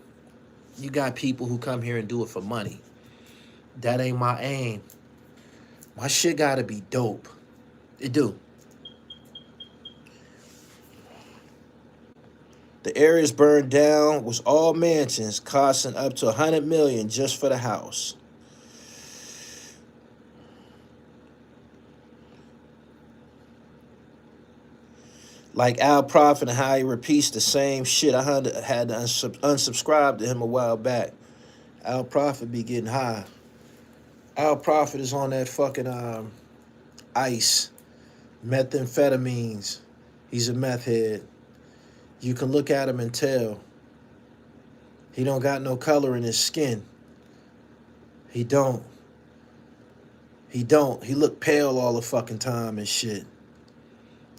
you got people who come here and do it for money. That ain't my aim. My shit gotta be dope. It do. The areas burned down was all mansions costing up to $100 million just for the house. Like Al Prophet and how he repeats the same shit. I had to unsubscribe to him a while back. Al Prophet be getting high. Al Prophet is on that fucking ice, methamphetamines. He's a meth head. You can look at him and tell. He don't got no color in his skin. He don't. He don't. He look pale all the fucking time and shit.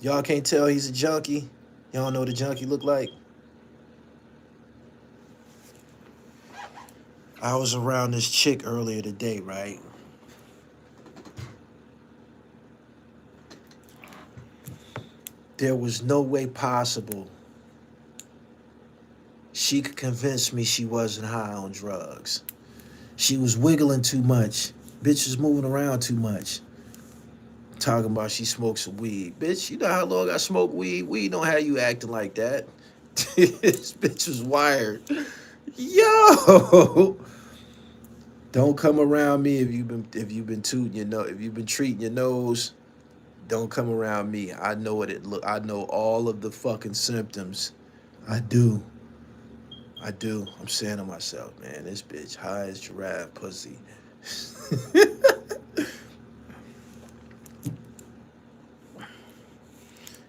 Y'all can't tell he's a junkie? Y'all know what a junkie look like? I was around this chick earlier today, right? There was no way possible she could convince me she wasn't high on drugs. She was wiggling too much. Bitch was moving around too much. Talking about she smokes some weed. Bitch, you know how long I smoke weed? Weed don't have you acting like that. This bitch was wired. Yo! Don't come around me if you've been tooting your nose. If you've been treating your nose, don't come around me. I know what it look. I know all of the fucking symptoms. I do. I'm saying to myself, man, this bitch high as giraffe pussy.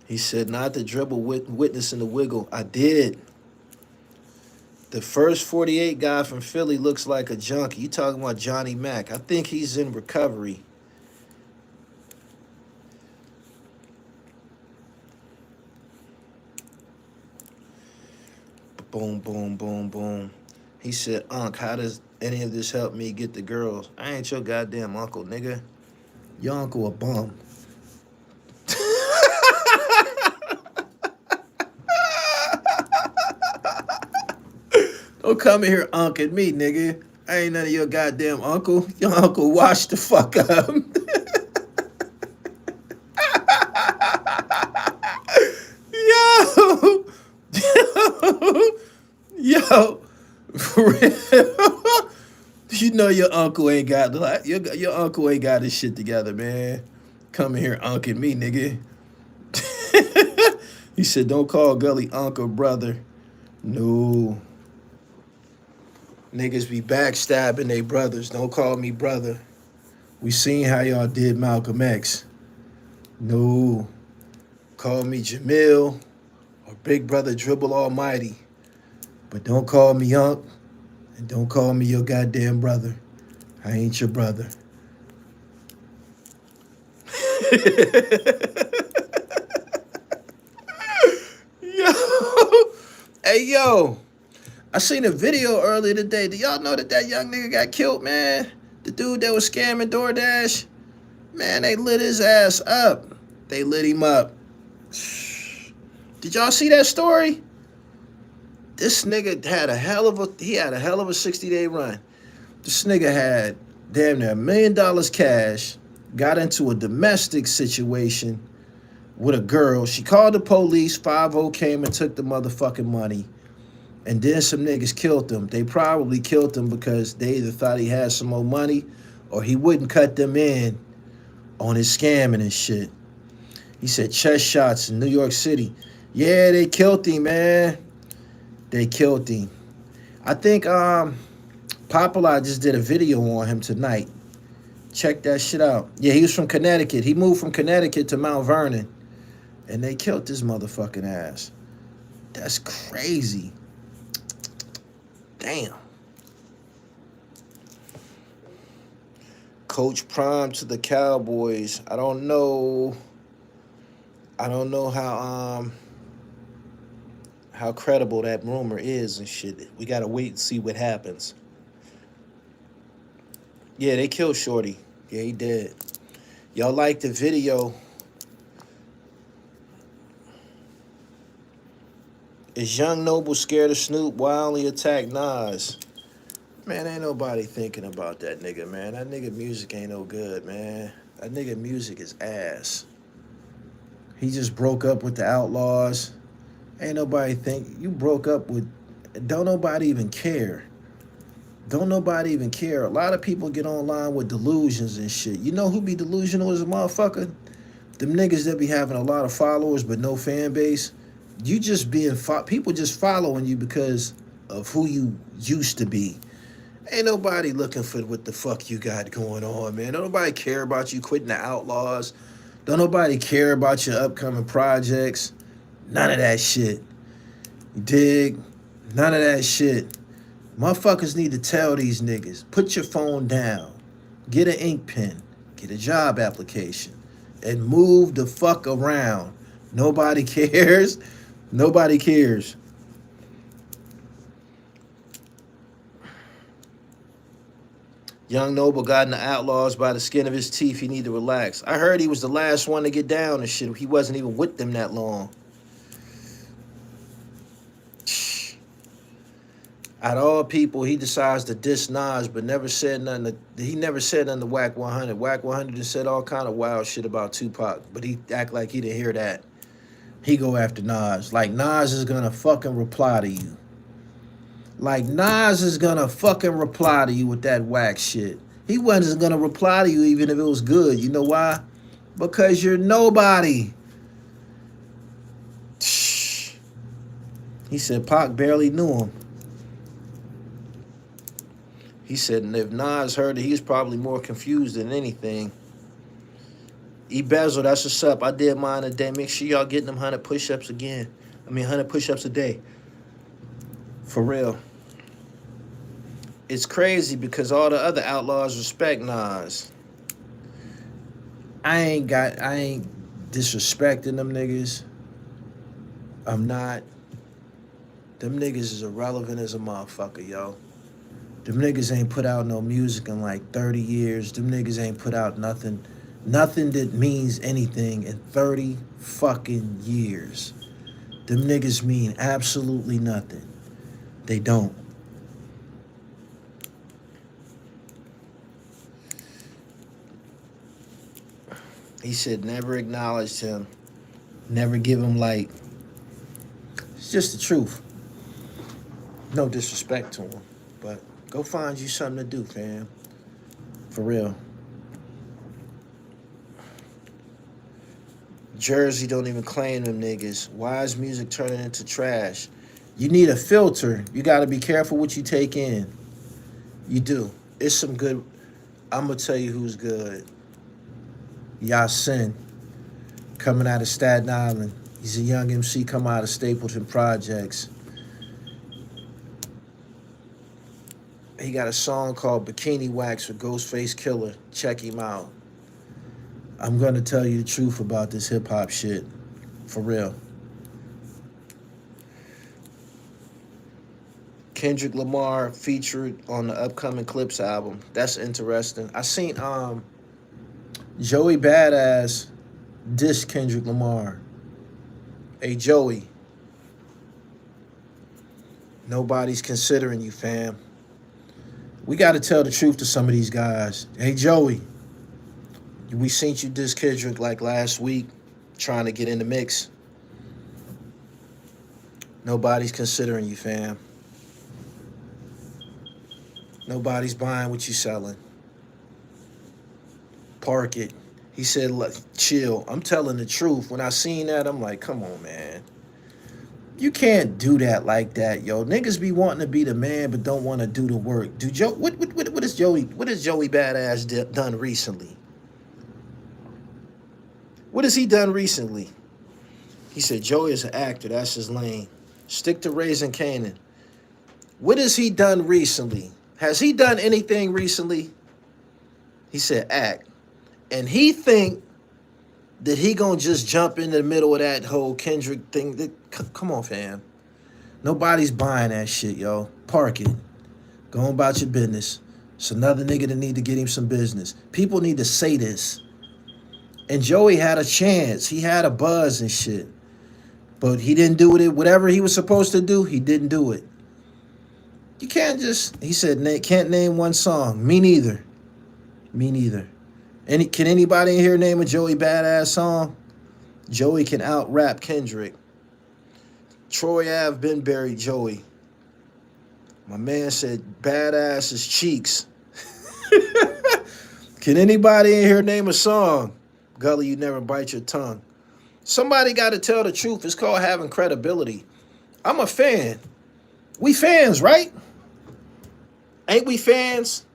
He said, not the dribble witnessing the wiggle. I did. The first 48 guy from Philly looks like a junkie. You talking about Johnny Mack. I think he's in recovery. Boom, boom, boom, boom. He said, Unc, how does any of this help me get the girls? I ain't your goddamn uncle, nigga. Your uncle a bum. Don't come in here unking me, nigga. I ain't none of your goddamn uncle. Your uncle washed the fuck up. Yo, yo, for real. You know your uncle ain't got your uncle ain't got his shit together, man. Come in here unking me, nigga. He said, "Don't call Gully uncle, brother." No, niggas be backstabbing they brothers. Don't call me brother. We seen how y'all did Malcolm X. No, call me Jamil or Big Brother Dribble Almighty, but don't call me Unc and don't call me your goddamn brother. I ain't your brother. Yo, hey yo, I seen a video earlier today. Do y'all know that young nigga got killed, man? The dude that was scamming DoorDash, man, they lit his ass up. They lit him up. Did y'all see that story? This nigga had a hell of a 60-day run. This nigga had damn near $1 million cash, got into a domestic situation with a girl. She called the police, 5-0 came and took the motherfucking money. And then some niggas killed him. They probably killed him because they either thought he had some more money or he wouldn't cut them in on his scamming and shit. He said chest shots in New York City. Yeah, they killed him, man. They killed him. I think Populi just did a video on him tonight. Check that shit out. Yeah, he was from Connecticut. He moved from Connecticut to Mount Vernon. And they killed his motherfucking ass. That's crazy. Damn. Coach Prime to the Cowboys. I don't know how credible that rumor is and shit. We gotta wait and see what happens. Yeah, they killed Shorty. Yeah, he did. Y'all like the video? Is Young Noble scared of Snoop? Why only attack Nas? Man, ain't nobody thinking about that nigga, man. That nigga music ain't no good, man. That nigga music is ass. He just broke up with the Outlaws. Ain't nobody think you broke up with. Don't nobody even care. Don't nobody even care. A lot of people get online with delusions and shit. You know who be delusional as a motherfucker? Them niggas that be having a lot of followers but no fan base. You just being people just following you because of who you used to be. Ain't nobody looking for what the fuck you got going on, man. Don't nobody care about you quitting the Outlaws. Don't nobody care about your upcoming projects. None of that shit. You dig? None of that shit. Motherfuckers need to tell these niggas, put your phone down, get an ink pen, get a job application, and move the fuck around. Nobody cares. Nobody cares. Young Noble got in the Outlaws by the skin of his teeth. He need to relax. I heard he was the last one to get down and shit. He wasn't even with them that long. Out of all people, he decides to diss Nas, but never said nothing. He never said nothing to Whack 100. Whack 100 just said all kind of wild shit about Tupac, but he act like he didn't hear that. He go after Nas. Like Nas is gonna fucking reply to you. Like Nas is gonna fucking reply to you with that whack shit. He wasn't gonna reply to you even if it was good. You know why? Because you're nobody. He said Pac barely knew him. He said, and if Nas heard it, he's probably more confused than anything. Bezel, that's what's up. I did mine today. Make sure y'all getting them 100 push-ups again. 100 push-ups a day. For real. It's crazy because all the other outlaws respect Nas. I ain't disrespecting them niggas. I'm not. Them niggas is irrelevant as a motherfucker, yo. Them niggas ain't put out no music in like 30 years. Them niggas ain't put out nothing that means anything in 30 fucking years. Them niggas mean absolutely nothing. They don't. He said never acknowledged him, never give him light. It's just the truth. No disrespect to him, but go find you something to do, fam. For real. Jersey don't even claim them niggas. Why is music turning into trash? You need a filter. You got to be careful what you take in. You do. It's some good. I'm going to tell you who's good. Yasin, coming out of Staten Island. He's a young MC coming out of Stapleton Projects. He got a song called Bikini Wax with Ghostface Killer. Check him out. I'm going to tell you the truth about this hip-hop shit. For real. Kendrick Lamar featured on the upcoming Clips album. That's interesting. I seen Joey Badass diss Kendrick Lamar. Hey, Joey. Nobody's considering you, fam. We got to tell the truth to some of these guys. Hey, Joey. We seen you diss Kendrick like last week, trying to get in the mix. Nobody's considering you, fam. Nobody's buying what you selling. Park it. He said, chill. I'm telling the truth. When I seen that, I'm like, come on, man. You can't do that like that, yo. Niggas be wanting to be the man, but don't want to do the work. What has Joey Badass done recently? What has he done recently? He said, Joey is an actor. That's his lane. Stick to Raising Canaan. What has he done recently? Has he done anything recently? He said, act. And he think that he gonna just jump in the middle of that whole Kendrick thing. Come on, fam. Nobody's buying that shit, yo. Park it. Go on about your business. It's another nigga that need to get him some business. People need to say this. And Joey had a chance. He had a buzz and shit. But he didn't do it. Whatever he was supposed to do, he didn't do it. You can't just, he said, can't name one song. Me neither. Me neither. Can anybody in here name a Joey Badass song? Joey can out-rap Kendrick. Troy Ave been buried Joey. My man said, Badass is cheeks. Can anybody in here name a song? Gully, you never bite your tongue. Somebody got to tell the truth. It's called having credibility. I'm a fan. We fans, right? Ain't we fans?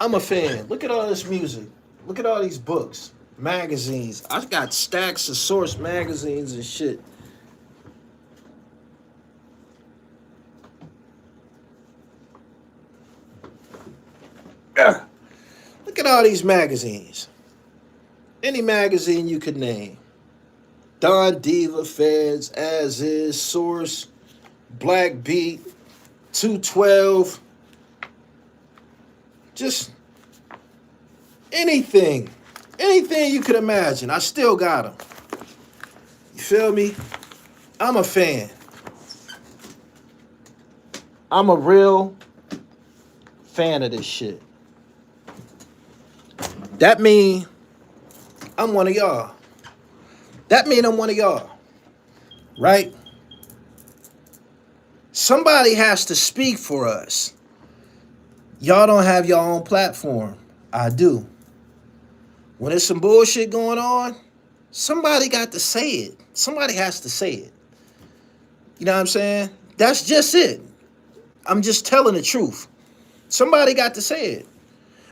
I'm a fan. Look at all this music. Look at all these books, magazines. I got stacks of Source magazines and shit. Look at all these magazines. Any magazine you could name. Don Diva, Feds, As Is, Source, Black Beat, 212. Just anything. Anything you could imagine. I still got them. You feel me? I'm a fan. I'm a real fan of this shit. That mean I'm one of y'all. That mean I'm one of y'all. Right? Somebody has to speak for us. Y'all don't have your own platform. I do. When there's some bullshit going on, somebody got to say it. Somebody has to say it. You know what I'm saying? That's just it. I'm just telling the truth. Somebody got to say it.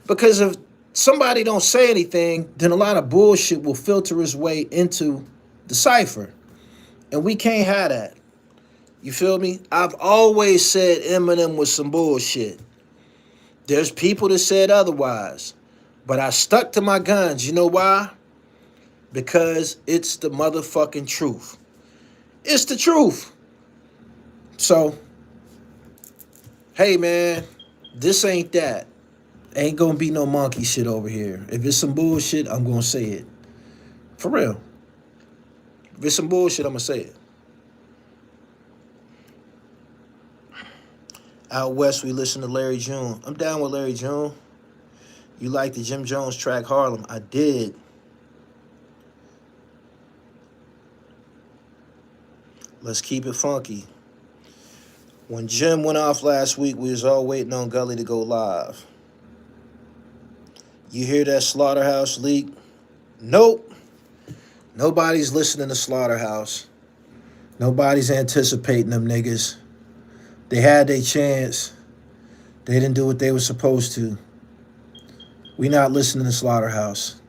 Because if somebody don't say anything, then a lot of bullshit will filter its way into the cipher. And we can't have that. You feel me? I've always said Eminem was some bullshit. There's people that said otherwise. But I stuck to my guns. You know why? Because it's the motherfucking truth. It's the truth. So, hey man, this ain't that. Ain't gonna be no monkey shit over here. If it's some bullshit, I'm gonna say it. For real. If it's some bullshit, I'm gonna say it. Out west, we listen to Larry June. I'm down with Larry June. You like the Jim Jones track Harlem? I did. Let's keep it funky. When Jim went off last week, we was all waiting on Gully to go live. You hear that Slaughterhouse leak? Nope. Nobody's listening to Slaughterhouse. Nobody's anticipating them niggas. They had their chance. They didn't do what they were supposed to. We not listening to Slaughterhouse.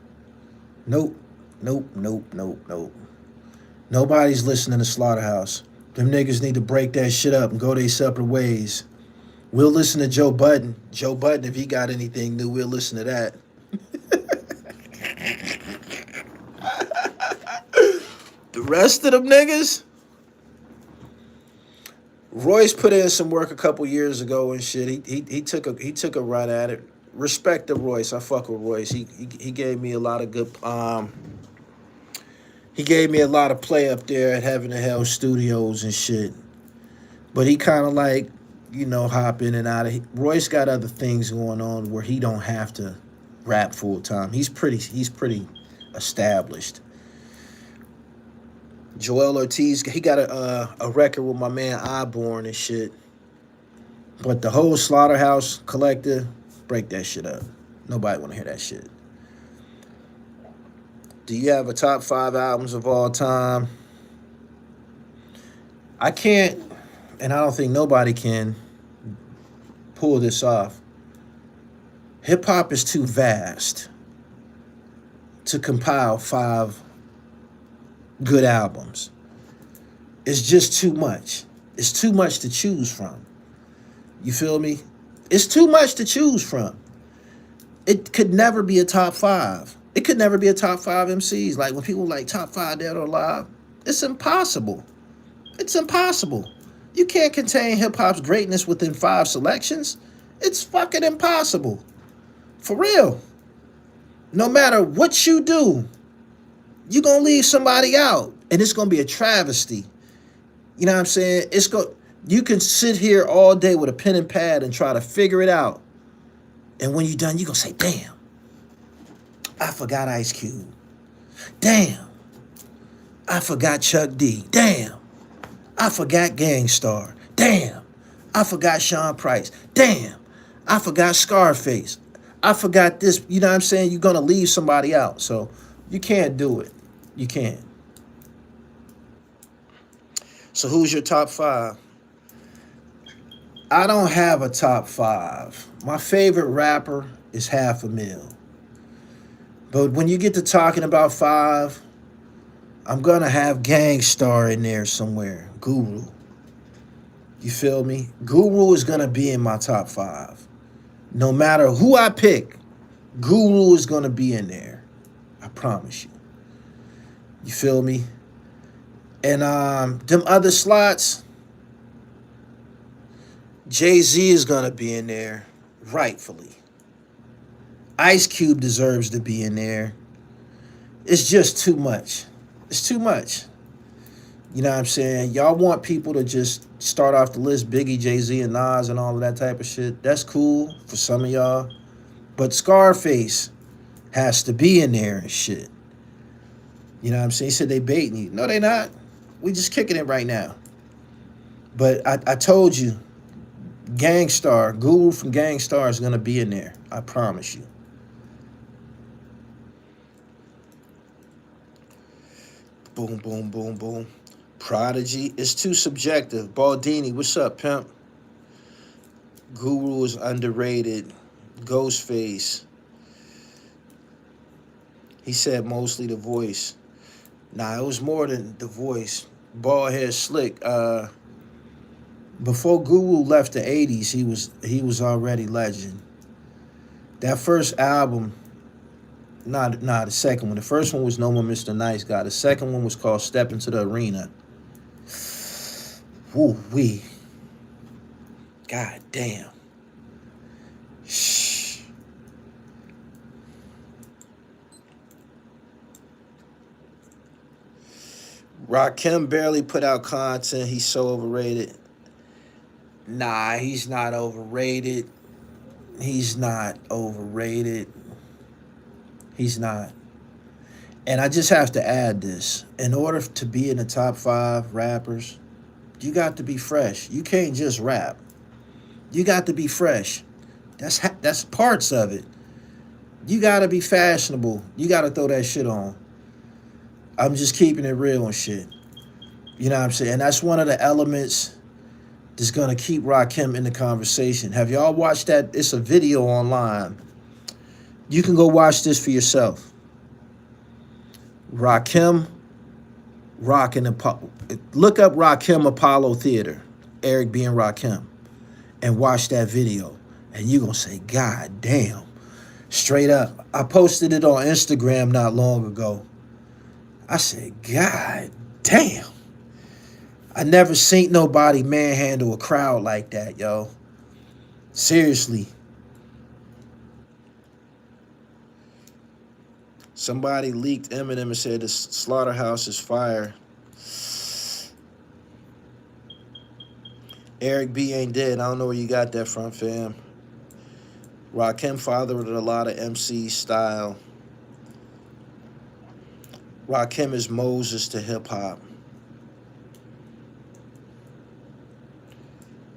Nope. Nope. Nobody's listening to Slaughterhouse. Them niggas need to break that shit up and go their separate ways. We'll listen to Joe Budden. Joe Budden, if he got anything new, we'll listen to that. The rest of them niggas, Royce put in some work a couple years ago and shit. He took a run at it. Respect to Royce. I fuck with Royce. He gave me a lot of good he gave me a lot of play up there at Heaven and Hell Studios and shit. But he kind of like, you know, hop in and out of. Royce got other things going on where he don't have to rap full time. He's pretty established. Joel Ortiz, he got a record with my man Iborn and shit. But the whole Slaughterhouse collective, break that shit up. Nobody want to hear that shit. Do you have a top 5 albums of all time? I can't, and I don't think nobody can pull this off. Hip-hop is too vast to compile 5 good albums. It's just too much. It's too much to choose from. You feel me? It's too much to choose from. It could never be a top 5. It could never be a top 5 MCs. Like when people like top 5 dead or alive, it's impossible. It's impossible. You can't contain hip-hop's greatness within 5 selections. It's fucking impossible. For real. No matter what you do, you're going to leave somebody out. And it's going to be a travesty. You know what I'm saying? You can sit here all day with a pen and pad and try to figure it out. And when you're done, you're going to say, damn, I forgot Ice Cube. Damn, I forgot Chuck D. Damn, I forgot Gangstar. Damn, I forgot Sean Price. Damn, I forgot Scarface. I forgot this. You know what I'm saying? You're going to leave somebody out. So you can't do it. You can't. So who's your top 5? I don't have a top 5. My favorite rapper is Half a Mill. But when you get to talking about 5, I'm going to have Gangstar in there somewhere. Guru. You feel me? Guru is going to be in my top 5. No matter who I pick, Guru is going to be in there. I promise you. You feel me? And them other slots, Jay-Z is going to be in there, rightfully. Ice Cube deserves to be in there. It's just too much. It's too much. You know what I'm saying? Y'all want people to just start off the list, Biggie, Jay-Z, and Nas and all of that type of shit. That's cool for some of y'all. But Scarface has to be in there and shit. You know what I'm saying? He said they baiting you. No, they not. We just kicking it right now. But I told you, Gangstar, Guru from Gangstar is going to be in there. I promise you. Boom, boom, boom, boom. Prodigy is too subjective. Baldini, what's up, pimp? Guru is underrated. Ghostface. He said mostly the voice. Nah, it was more than the voice. Bald head slick. Before Guru left the 80s, he was already legend. That first album, the second one. The first one was No More Mr. Nice Guy. The second one was called Step Into the Arena. Woo-wee. God damn. Shh. Rakim barely put out content. He's so overrated. Nah, he's not overrated. He's not overrated. He's not. And I just have to add this. In order to be in the top 5 rappers, You got to be fresh. You can't just rap. You got to be fresh. That's parts of it. You got to be fashionable. You got to throw that shit on. I'm just keeping it real and shit. You know what I'm saying? And that's one of the elements that's going to keep Rakim in the conversation. Have y'all watched that? It's a video online. You can go watch this for yourself. Rakim, look up Rakim Apollo Theater, Eric B. and Rakim, and watch that video. And you're going to say, God damn. Straight up. I posted it on Instagram not long ago. I said, God damn. I never seen nobody manhandle a crowd like that, yo. Seriously. Somebody leaked Eminem and said the slaughterhouse is fire. Eric B ain't dead. I don't know where you got that from, fam. Rakim fathered a lot of MC style. Rakim is Moses to hip-hop.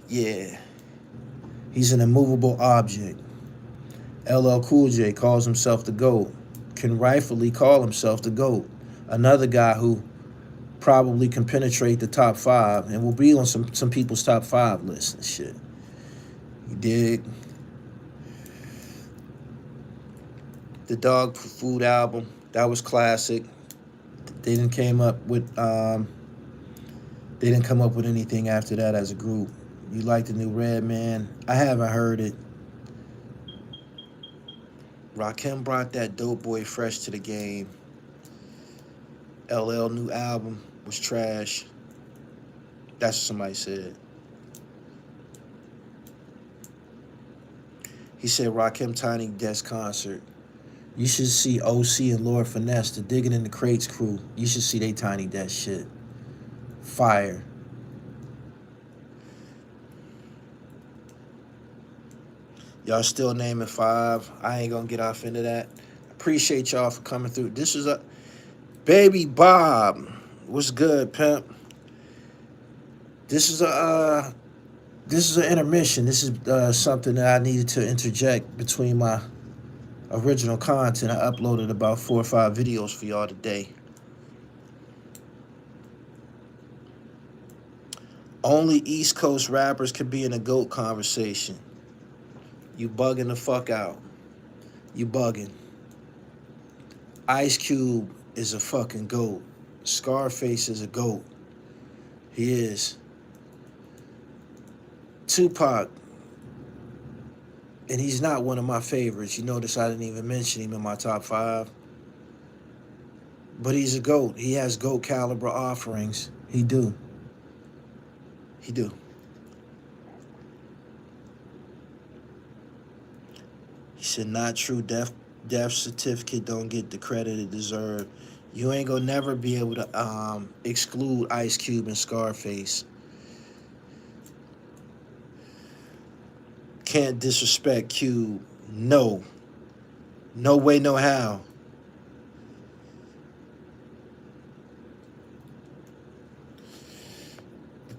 Yeah. He's an immovable object. LL Cool J calls himself the GOAT. Can rightfully call himself the GOAT. Another guy who probably can penetrate the top 5 and will be on some people's top 5 lists and shit. You dig? The Dog Food album, that was classic. They didn't come up with anything after that as a group. You like the new Redman? I haven't heard it. Rakim brought that Dope Boy fresh to the game. LL new album was trash. That's what somebody said. He said Rakim Tiny Desk concert. You should see OC and Lord Finesse, the Digging in the Crates crew. You should see they Tiny Desk shit. Fire. Y'all still naming 5. I ain't gonna get off into that. Appreciate y'all for coming through. This is a Baby Bob. What's good, pimp? This is an intermission. This is something that I needed to interject between my original content. I uploaded about 4 or 5 videos for y'all today. Only East Coast rappers could be in a GOAT conversation. You bugging the fuck out. You bugging. Ice Cube is a fucking GOAT. Scarface is a GOAT. He is. Tupac, and he's not one of my favorites. You notice I didn't even mention him in my top 5. But he's a GOAT. He has GOAT caliber offerings. He do. He do. He said, not true. Death certificate don't get the credit it deserves. You ain't gonna never be able to exclude Ice Cube and Scarface. Can't disrespect Cube. No. No way, no how.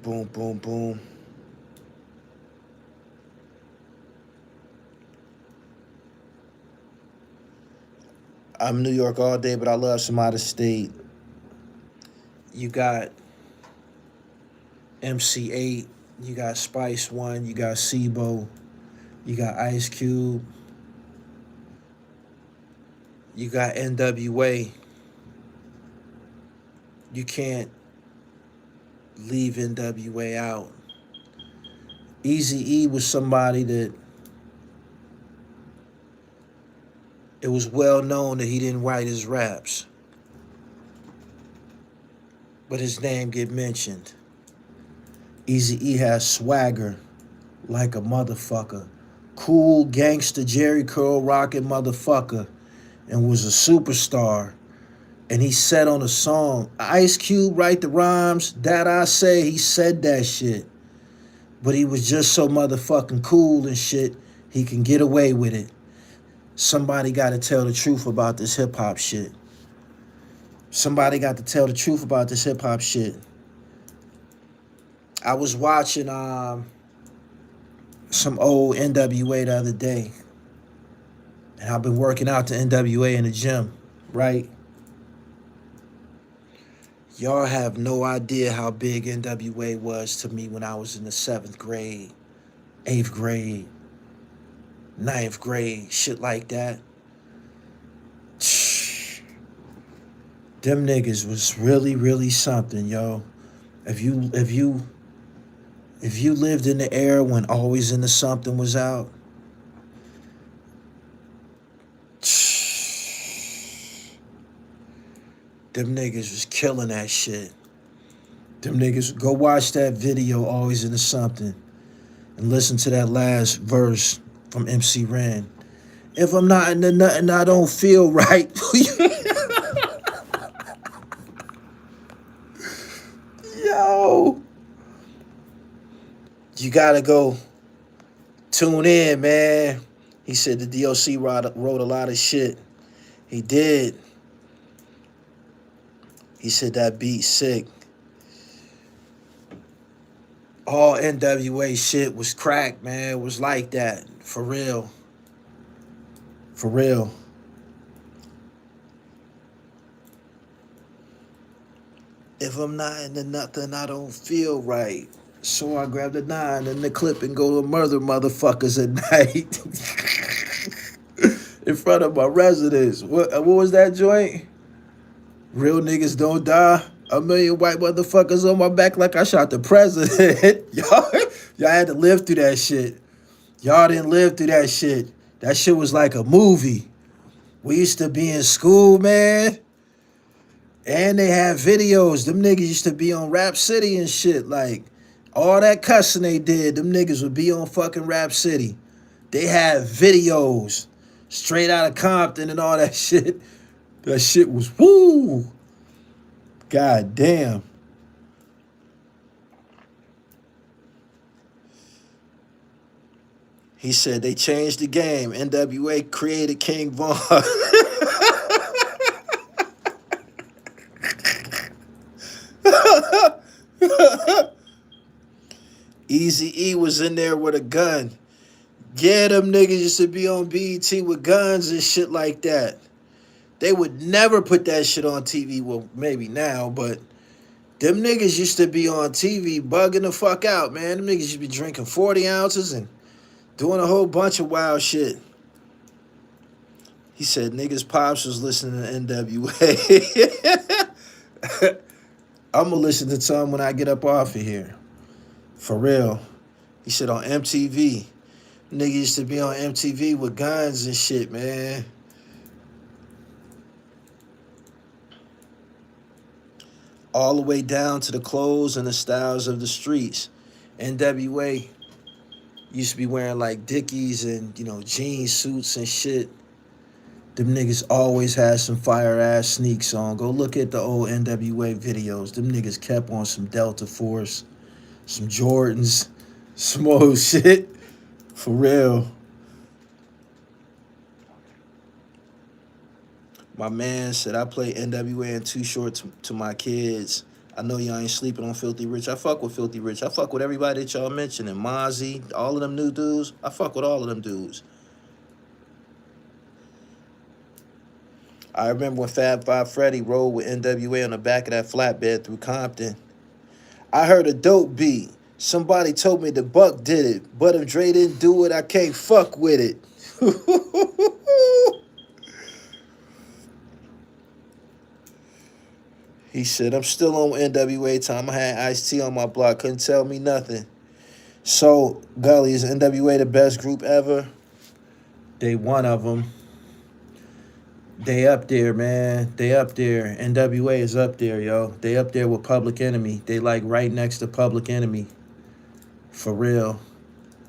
Boom, boom, boom. I'm New York all day, but I love some out of state. You got MC8, you got Spice One, you got Sibo, you got Ice Cube, you got NWA. You can't leave NWA out. Eazy-E was somebody that it was well known that he didn't write his raps, but his name get mentioned. Eazy-E has swagger like a motherfucker. Cool gangster Jerry Curl rocking motherfucker, and was a superstar. And he said on a song, Ice Cube write the rhymes, that I say, he said that shit. But he was just so motherfucking cool and shit, he can get away with it. Somebody got to tell the truth about this hip-hop shit. Somebody got to tell the truth about this hip-hop shit. I was watching some old NWA the other day, and I've been working out to NWA in the gym, right? Y'all have no idea how big NWA was to me when I was in the 7th grade, 8th grade, 9th grade, shit like that. Them niggas was really, really something, yo. If you lived in the era when Always Into Something was out, them niggas was killing that shit. Them niggas, go watch that video, Always Into Something, and listen to that last verse from MC Ren. If I'm not into nothing, I don't feel right. Yo, you gotta go tune in, man. He said the DOC wrote a lot of shit. He did. He said that beat sick. All NWA shit was crack, man. It was like that. For real. For real. If I'm not into nothing, I don't feel right. So I grab the 9 and the clip and go to murder motherfuckers at night. In front of my residence. What was that joint? Real niggas don't die. A million white motherfuckers on my back like I shot the president. y'all had to live through that shit. Y'all didn't live through that shit. That shit was like a movie. We used to be in school, man. And they had videos. Them niggas used to be on Rap City and shit. Like, all that cussing they did, them niggas would be on fucking Rap City. They had videos straight out of Compton and all that shit. That shit was woo. God damn. He said they changed the game. NWA created King Von. Easy E was in there with a gun. Yeah, them niggas used to be on BET with guns and shit like that. They would never put that shit on TV. Well, maybe now, but them niggas used to be on TV bugging the fuck out, man. Them niggas used to be drinking 40 ounces and doing a whole bunch of wild shit. He said niggas pops was listening to NWA. I'm gonna listen to some when I get up off of here. For real. He said on MTV. Niggas used to be on MTV with guns and shit, man. All the way down to the clothes and the styles of the streets. NWA used to be wearing like Dickies and, jean suits and shit. Them niggas always had some fire ass sneaks on. Go look at the old NWA videos. Them niggas kept on some Delta Force, some Jordans, some old shit. For real. My man said, I play NWA and Too Short to my kids. I know y'all ain't sleeping on Filthy Rich. I fuck with Filthy Rich. I fuck with everybody that y'all mentioning. Mozzie, all of them new dudes. I fuck with all of them dudes. I remember when Fab Five Freddy rode with NWA on the back of that flatbed through Compton. I heard a dope beat. Somebody told me the Buck did it, but if Dre didn't do it, I can't fuck with it. He said, I'm still on NWA time. I had Ice-T on my block. Couldn't tell me nothing. So, Gully, is NWA the best group ever? They one of them. They up there, man. They up there. NWA is up there, yo. They up there with Public Enemy. They like right next to Public Enemy. For real.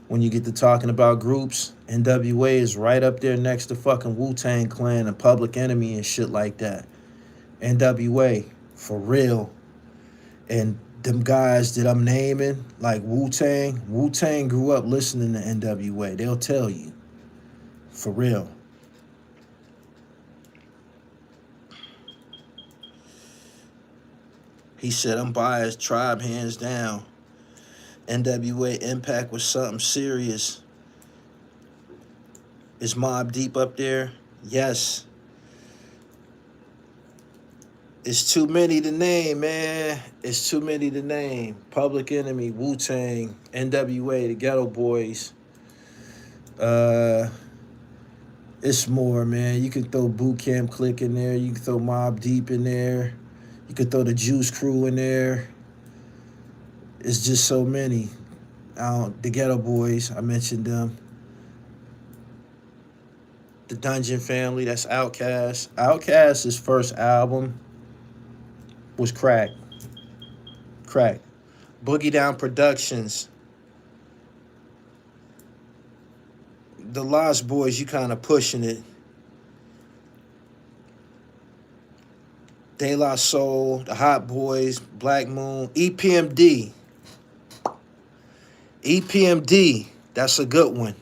When you get to talking about groups, NWA is right up there next to fucking Wu-Tang Clan and Public Enemy and shit like that. NWA, for real. And them guys that I'm naming, like Wu-Tang grew up listening to NWA. They'll tell you. For real. He said, I'm biased, Tribe hands down. NWA Impact was something serious. Is Mobb Deep up there? Yes. It's too many to name, man. It's too many to name. Public Enemy, Wu-Tang, NWA, the Ghetto Boys. Uh, it's more, man. You can throw Boot Camp Click in there. You can throw Mobb Deep in there. You could throw the Juice Crew in there. It's just so many. The Ghetto Boys, I mentioned them. The Dungeon Family, that's Outkast. Outkast's first album was Crack. Crack. Boogie Down Productions. The Lost Boys, you kind of pushing it. De La Soul, the Hot Boys, Black Moon, EPMD. EPMD, that's a good one.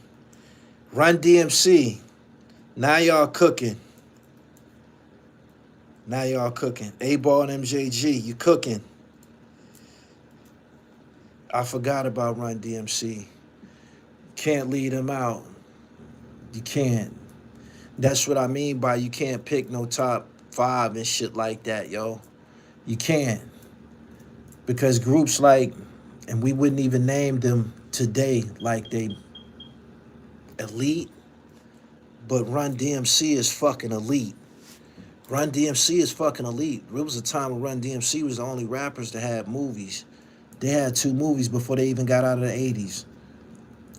Run DMC. Now y'all cooking. Now y'all cooking. A-Ball and MJG, you cooking. I forgot about Run DMC. Can't lead them out. You can't. That's what I mean by you can't pick no top 5 and shit like that, yo. You can't. Because groups like, and we wouldn't even name them today like they elite, but Run DMC is fucking elite. Run DMC is fucking elite. There was a time when Run DMC was the only rappers that had movies. They had 2 movies before they even got out of the 80s.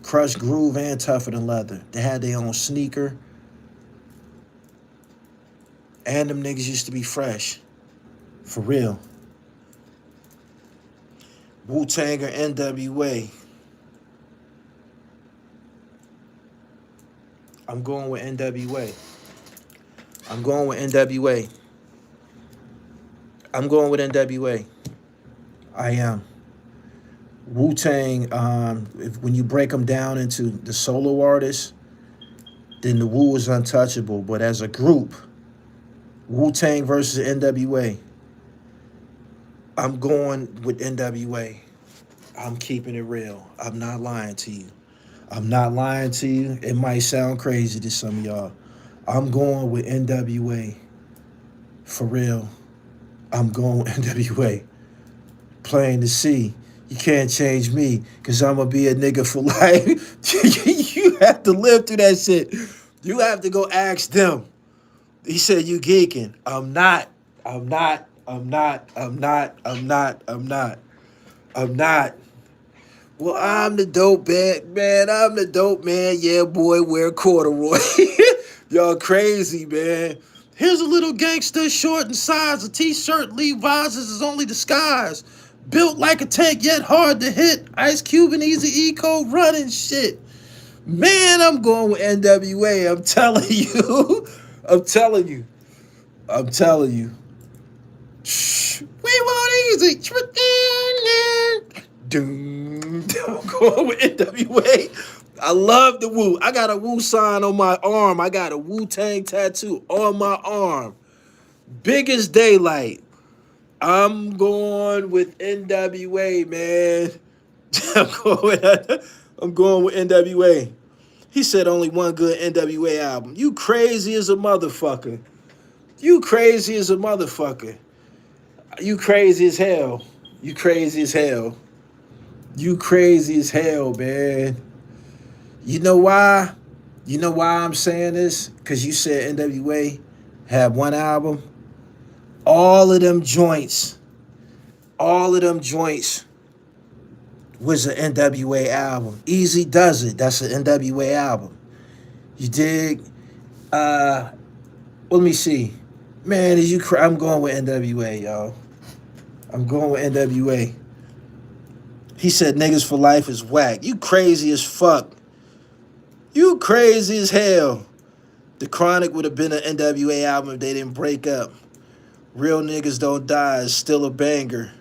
Crush Groove and Tougher Than Leather. They had their own sneaker. And them niggas used to be fresh. For real. Wu-Tang or NWA. I'm going with NWA. I'm going with NWA. I'm going with NWA. I am. Wu-Tang, when you break them down into the solo artists, then the Wu is untouchable. But as a group, Wu-Tang versus NWA, I'm going with NWA. I'm keeping it real. I'm not lying to you. I'm not lying to you. It might sound crazy to some of y'all. I'm going with NWA. For real. I'm going with NWA. Plain to see. You can't change me because I'm going to be a nigga for life. You have to live through that shit. You have to go ask them. He said, you geeking. I'm not. I'm not. I'm not. I'm not. I'm not. I'm not. I'm not. Well, I'm the dope man. I'm the dope man. Yeah, boy, wear corduroy. Y'all crazy, man. Here's a little gangster, short in size. A t-shirt, Levi's is his only disguise. Built like a tank, yet hard to hit. Ice Cube and Easy E running shit. Man, I'm going with NWA. I'm telling you. I'm telling you. I'm telling you. Shh. We want easy. I'm going with NWA. I love the Wu. I got a Wu sign on my arm. I got a Wu-Tang tattoo on my arm. Big as daylight. I'm going with NWA, man. I'm going with NWA. He said only one good NWA album. You crazy as a motherfucker. You crazy as a motherfucker. You crazy as hell. You crazy as hell. You crazy as hell, man. You know why? You know why I'm saying this? Because you said NWA had one album. All of them joints was an NWA album. Easy Does It, that's an NWA album. You dig? Let me see. Man, I'm going with NWA, y'all. I'm going with NWA. He said niggas for life is whack. You crazy as fuck. You crazy as hell. The Chronic would have been an NWA album if they didn't break up. Real Niggas Don't Die is still a banger.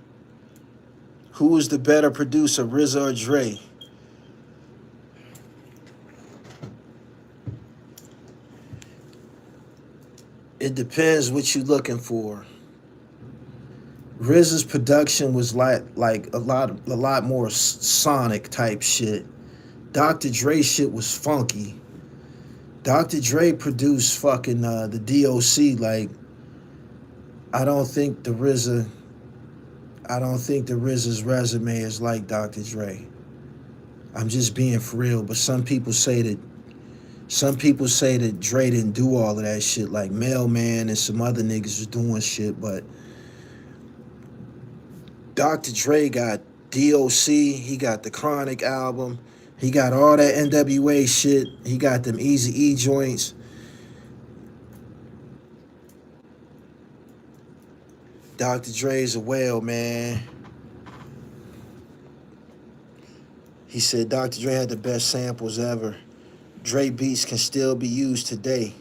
Who is the better producer, RZA or Dre? It depends what you're looking for. RZA's production was like a lot more sonic type shit. Dr. Dre shit was funky. Dr. Dre produced fucking the DOC. Like I don't think the RZA I don't think the RZA's resume is like Dr. Dre. I'm just being for real, but some people say that Dre didn't do all of that shit, like Mailman and some other niggas was doing shit, but Dr. Dre got DOC, he got the Chronic album, he got all that NWA shit, he got them Easy E joints. Dr. Dre's a whale, man. He said Dr. Dre had the best samples ever. Dre beats can still be used today.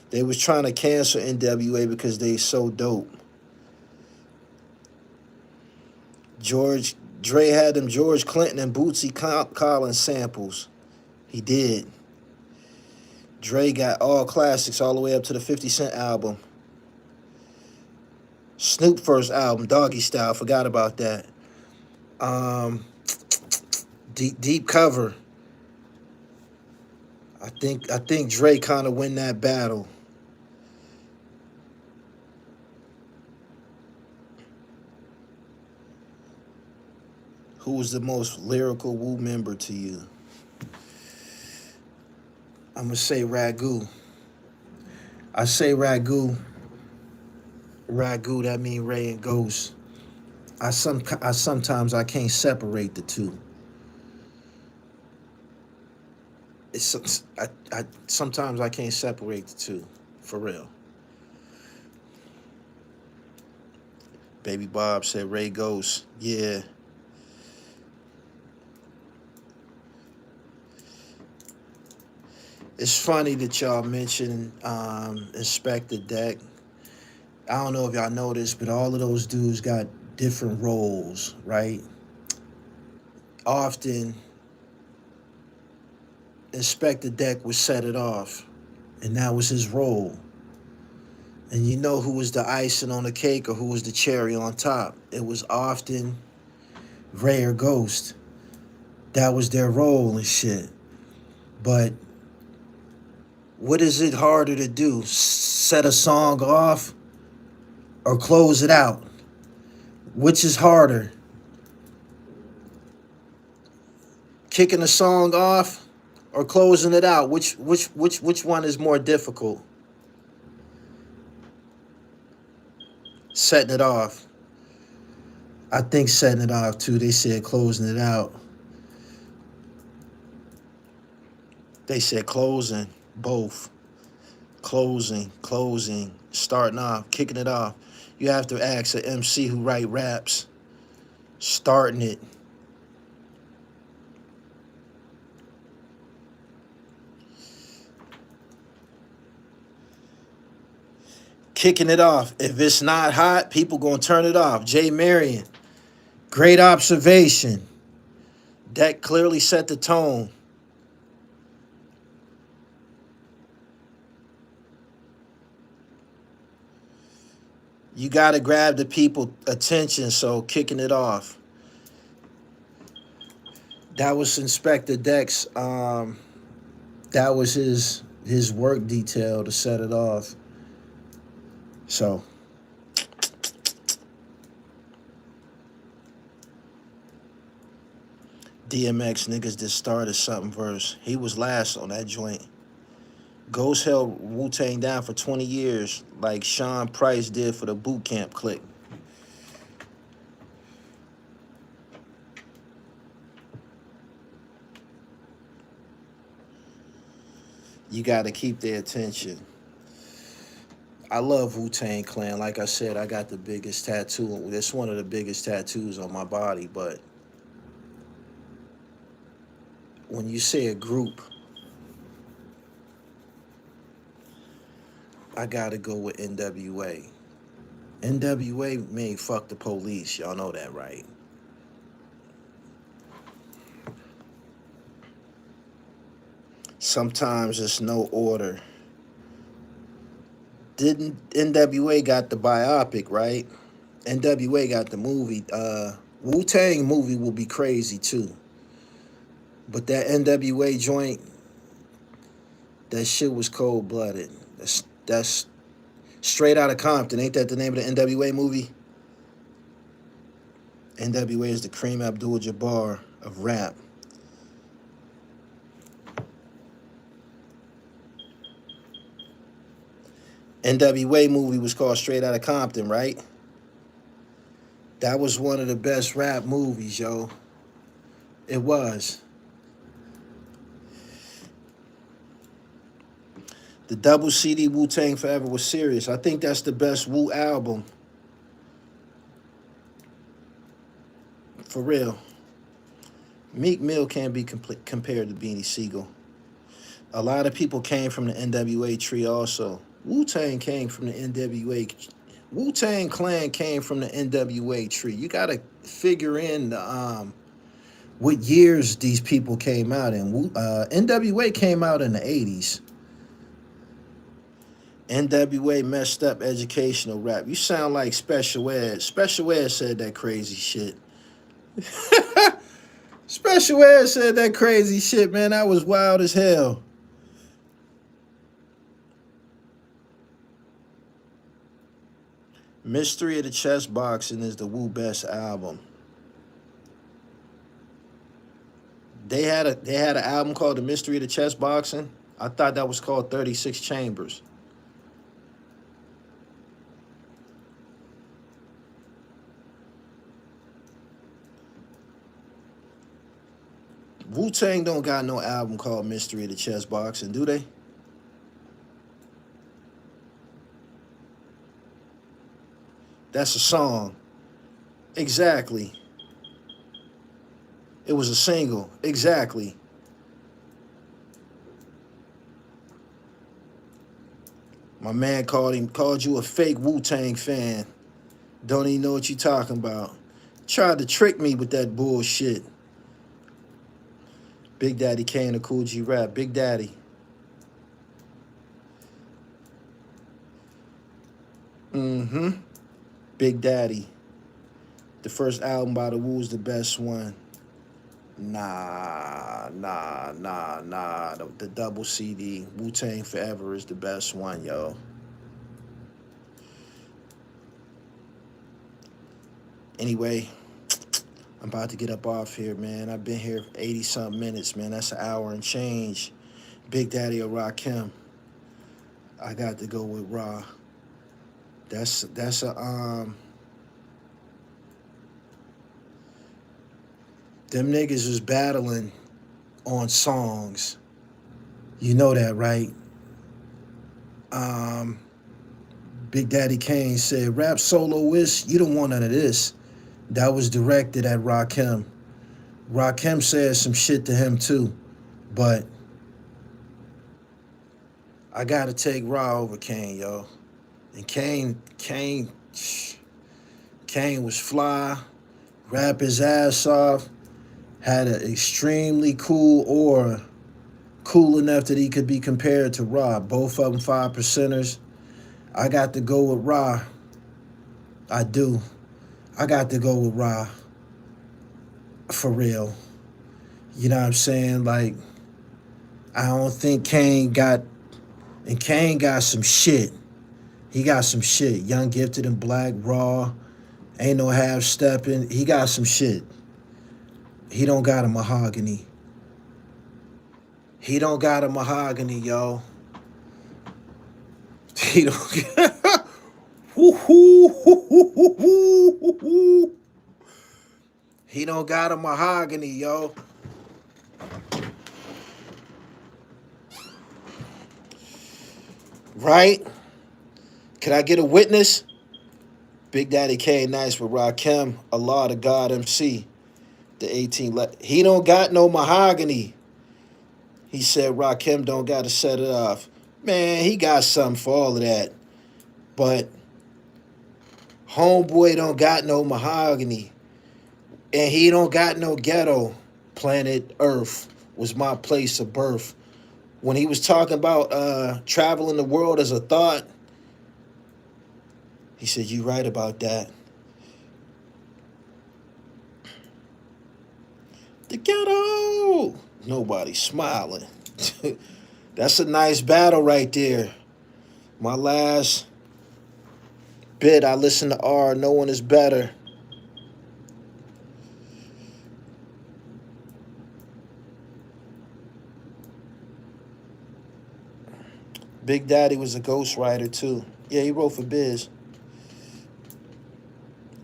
They was trying to cancel NWA because they so dope. Dre had them George Clinton and Bootsy Collins samples. He did. Dre got all classics all the way up to the 50 Cent album. Snoop first album, Doggy Style, forgot about that. Deep Cover. I think Dre kind of win that battle. Who was the most lyrical Wu member to you? I'm gonna say Ragu. I say Ragu. Ragu, that mean Ray and Ghost. Sometimes I can't separate the two. Sometimes I can't separate the two, for real. Baby Bob said Ray Ghost. Yeah. It's funny that y'all mentioned Inspector Deck. I don't know if y'all know this, but all of those dudes got different roles, right? Often, Inspector Deck would set it off, and that was his role. And you know who was the icing on the cake or who was the cherry on top? It was often Ray or Ghost. That was their role and shit. But what is it harder to do? Set a song off or close it out? Which is harder? Kicking a song off or closing it out? Which one is more difficult? Setting it off. I think setting it off too. They said closing it out. They said closing, both. Closing, starting off, kicking it off. You have to ask an MC who write raps, starting it. Kicking it off. If it's not hot, people gonna turn it off. Jay Marion, great observation. That clearly set the tone. You gotta grab the people attention, so kicking it off. That was Inspector Deck's. That was his work detail to set it off. So DMX niggas just started something verse. He was last on that joint. Ghost held Wu-Tang down for 20 years, like Sean Price did for the Boot Camp Clique. You got to keep their attention. I love Wu-Tang Clan. Like I said, I got the biggest tattoo. It's one of the biggest tattoos on my body, but when you say a group, I gotta go with NWA. NWA made Fuck the Police. Y'all know that, right? Sometimes it's no order. Didn't NWA got the biopic, right? NWA got the movie. Wu-Tang movie will be crazy too. But that NWA joint, that shit was cold blooded. That's straight out of Compton. Ain't that the name of the NWA movie? NWA is the Kareem Abdul-Jabbar of rap. NWA movie was called Straight Outta Compton, right? That was one of the best rap movies, yo. It was. The double CD Wu-Tang Forever was serious. I think that's the best Wu album. For real. Meek Mill can't be compared to Beanie Siegel. A lot of people came from the NWA tree also. Wu-Tang came from the NWA. Wu-Tang Clan came from the NWA tree. You got to figure in the what years these people came out in. NWA came out in the 80s. NWA messed up educational rap. You sound like Special Ed. Special Ed said that crazy shit. Special Ed said that crazy shit, man. That was wild as hell. Mystery of the Chess Boxing is the Wu best album. They had an album called The Mystery of the Chess Boxing. I thought that was called 36 Chambers. Wu-Tang don't got no album called Mystery of the Chess Boxing, do they? That's a song. Exactly. It was a single. Exactly. My man called you a fake Wu-Tang fan. Don't even know what you talking about. Tried to trick me with that bullshit. Big Daddy Kane of Cool G Rap. Big Daddy. Mm-hmm. Big Daddy. The first album by the Wu's the best one. Nah. The double CD, Wu-Tang Forever is the best one, yo. Anyway, I'm about to get up off here, man. I've been here 80-something minutes, man. That's an hour and change. Big Daddy or Rakim. I got to go with Ra. That's a them niggas was battling on songs. You know that, right? Big Daddy Kane said, rap soloist, you don't want none of this. That was directed at Rakim. Rakim said some shit to him too. But I gotta take Ra over Kane, yo. And Kane was fly, rap his ass off, had an extremely cool aura, cool enough that he could be compared to Ra. Both of them 5%ers. I got to go with Ra. I do. I got to go with Ra. For real. You know what I'm saying? Like, I don't think Kane got some shit. He got some shit. Young, Gifted, and Black, Raw. Ain't no half-stepping. He got some shit. He don't got a mahogany. He don't got a mahogany, yo. He don't get... He don't got a mahogany, yo. Right? Can I get a witness? Big Daddy Kane nice with Rakim, Allah the God MC. The 18. He don't got no mahogany. He said Rakim don't got to set it off. Man, he got something for all of that. But homeboy don't got no mahogany. And he don't got no ghetto. Planet Earth was my place of birth. When he was talking about traveling the world as a thought, He said, you right about that. The ghetto. Nobody smiling. That's a nice battle right there. My last bit, I listened to R. No one is better. Big Daddy was a ghostwriter too. Yeah, he wrote for Biz.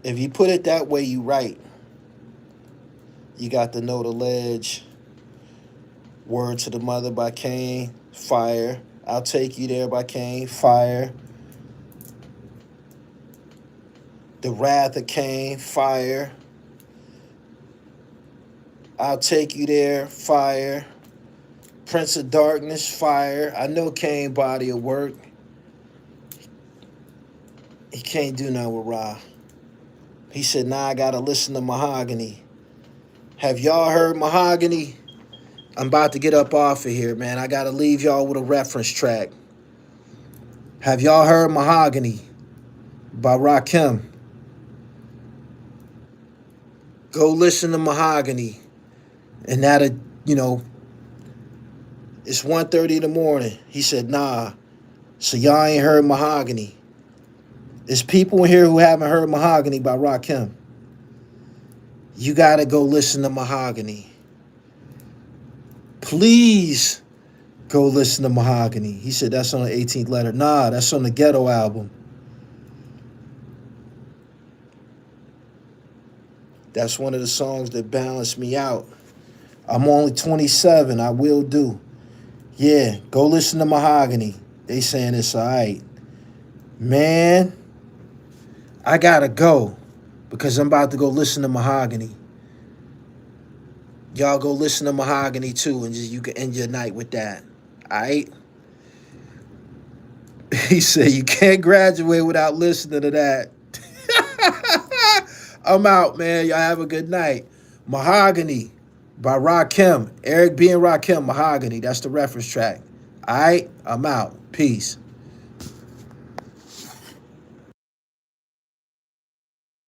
If you put it that way, you right. You got the Know the Ledge. Word to the Mother by Kane. Fire. I'll Take You There by Kane. Fire. The Wrath of Kane. Fire. I'll Take You There. Fire. Prince of Darkness. Fire. I know Kane body of work. He can't do nothing with Ra. He said, nah, I gotta listen to Mahogany. Have y'all heard Mahogany? I'm about to get up off of here, man. I gotta leave y'all with a reference track. Have y'all heard Mahogany by Rakim? Go listen to Mahogany. And that'll, it's 1:30 in the morning. He said, nah. So y'all ain't heard Mahogany. There's people in here who haven't heard Mahogany by Rakim. You gotta go listen to Mahogany. Please go listen to Mahogany. He said that's on the 18th letter. Nah, that's on the Ghetto album. That's one of the songs that balanced me out. I'm only 27. I will do. Yeah, go listen to Mahogany. They saying it's all right. Man, I gotta go because I'm about to go listen to Mahogany. Y'all go listen to Mahogany too, and you can end your night with that. All right? He said you can't graduate without listening to that. I'm out, man. Y'all have a good night. Mahogany by Rakim. Eric B. and Rakim, Mahogany. That's the reference track. All right? I'm out. Peace.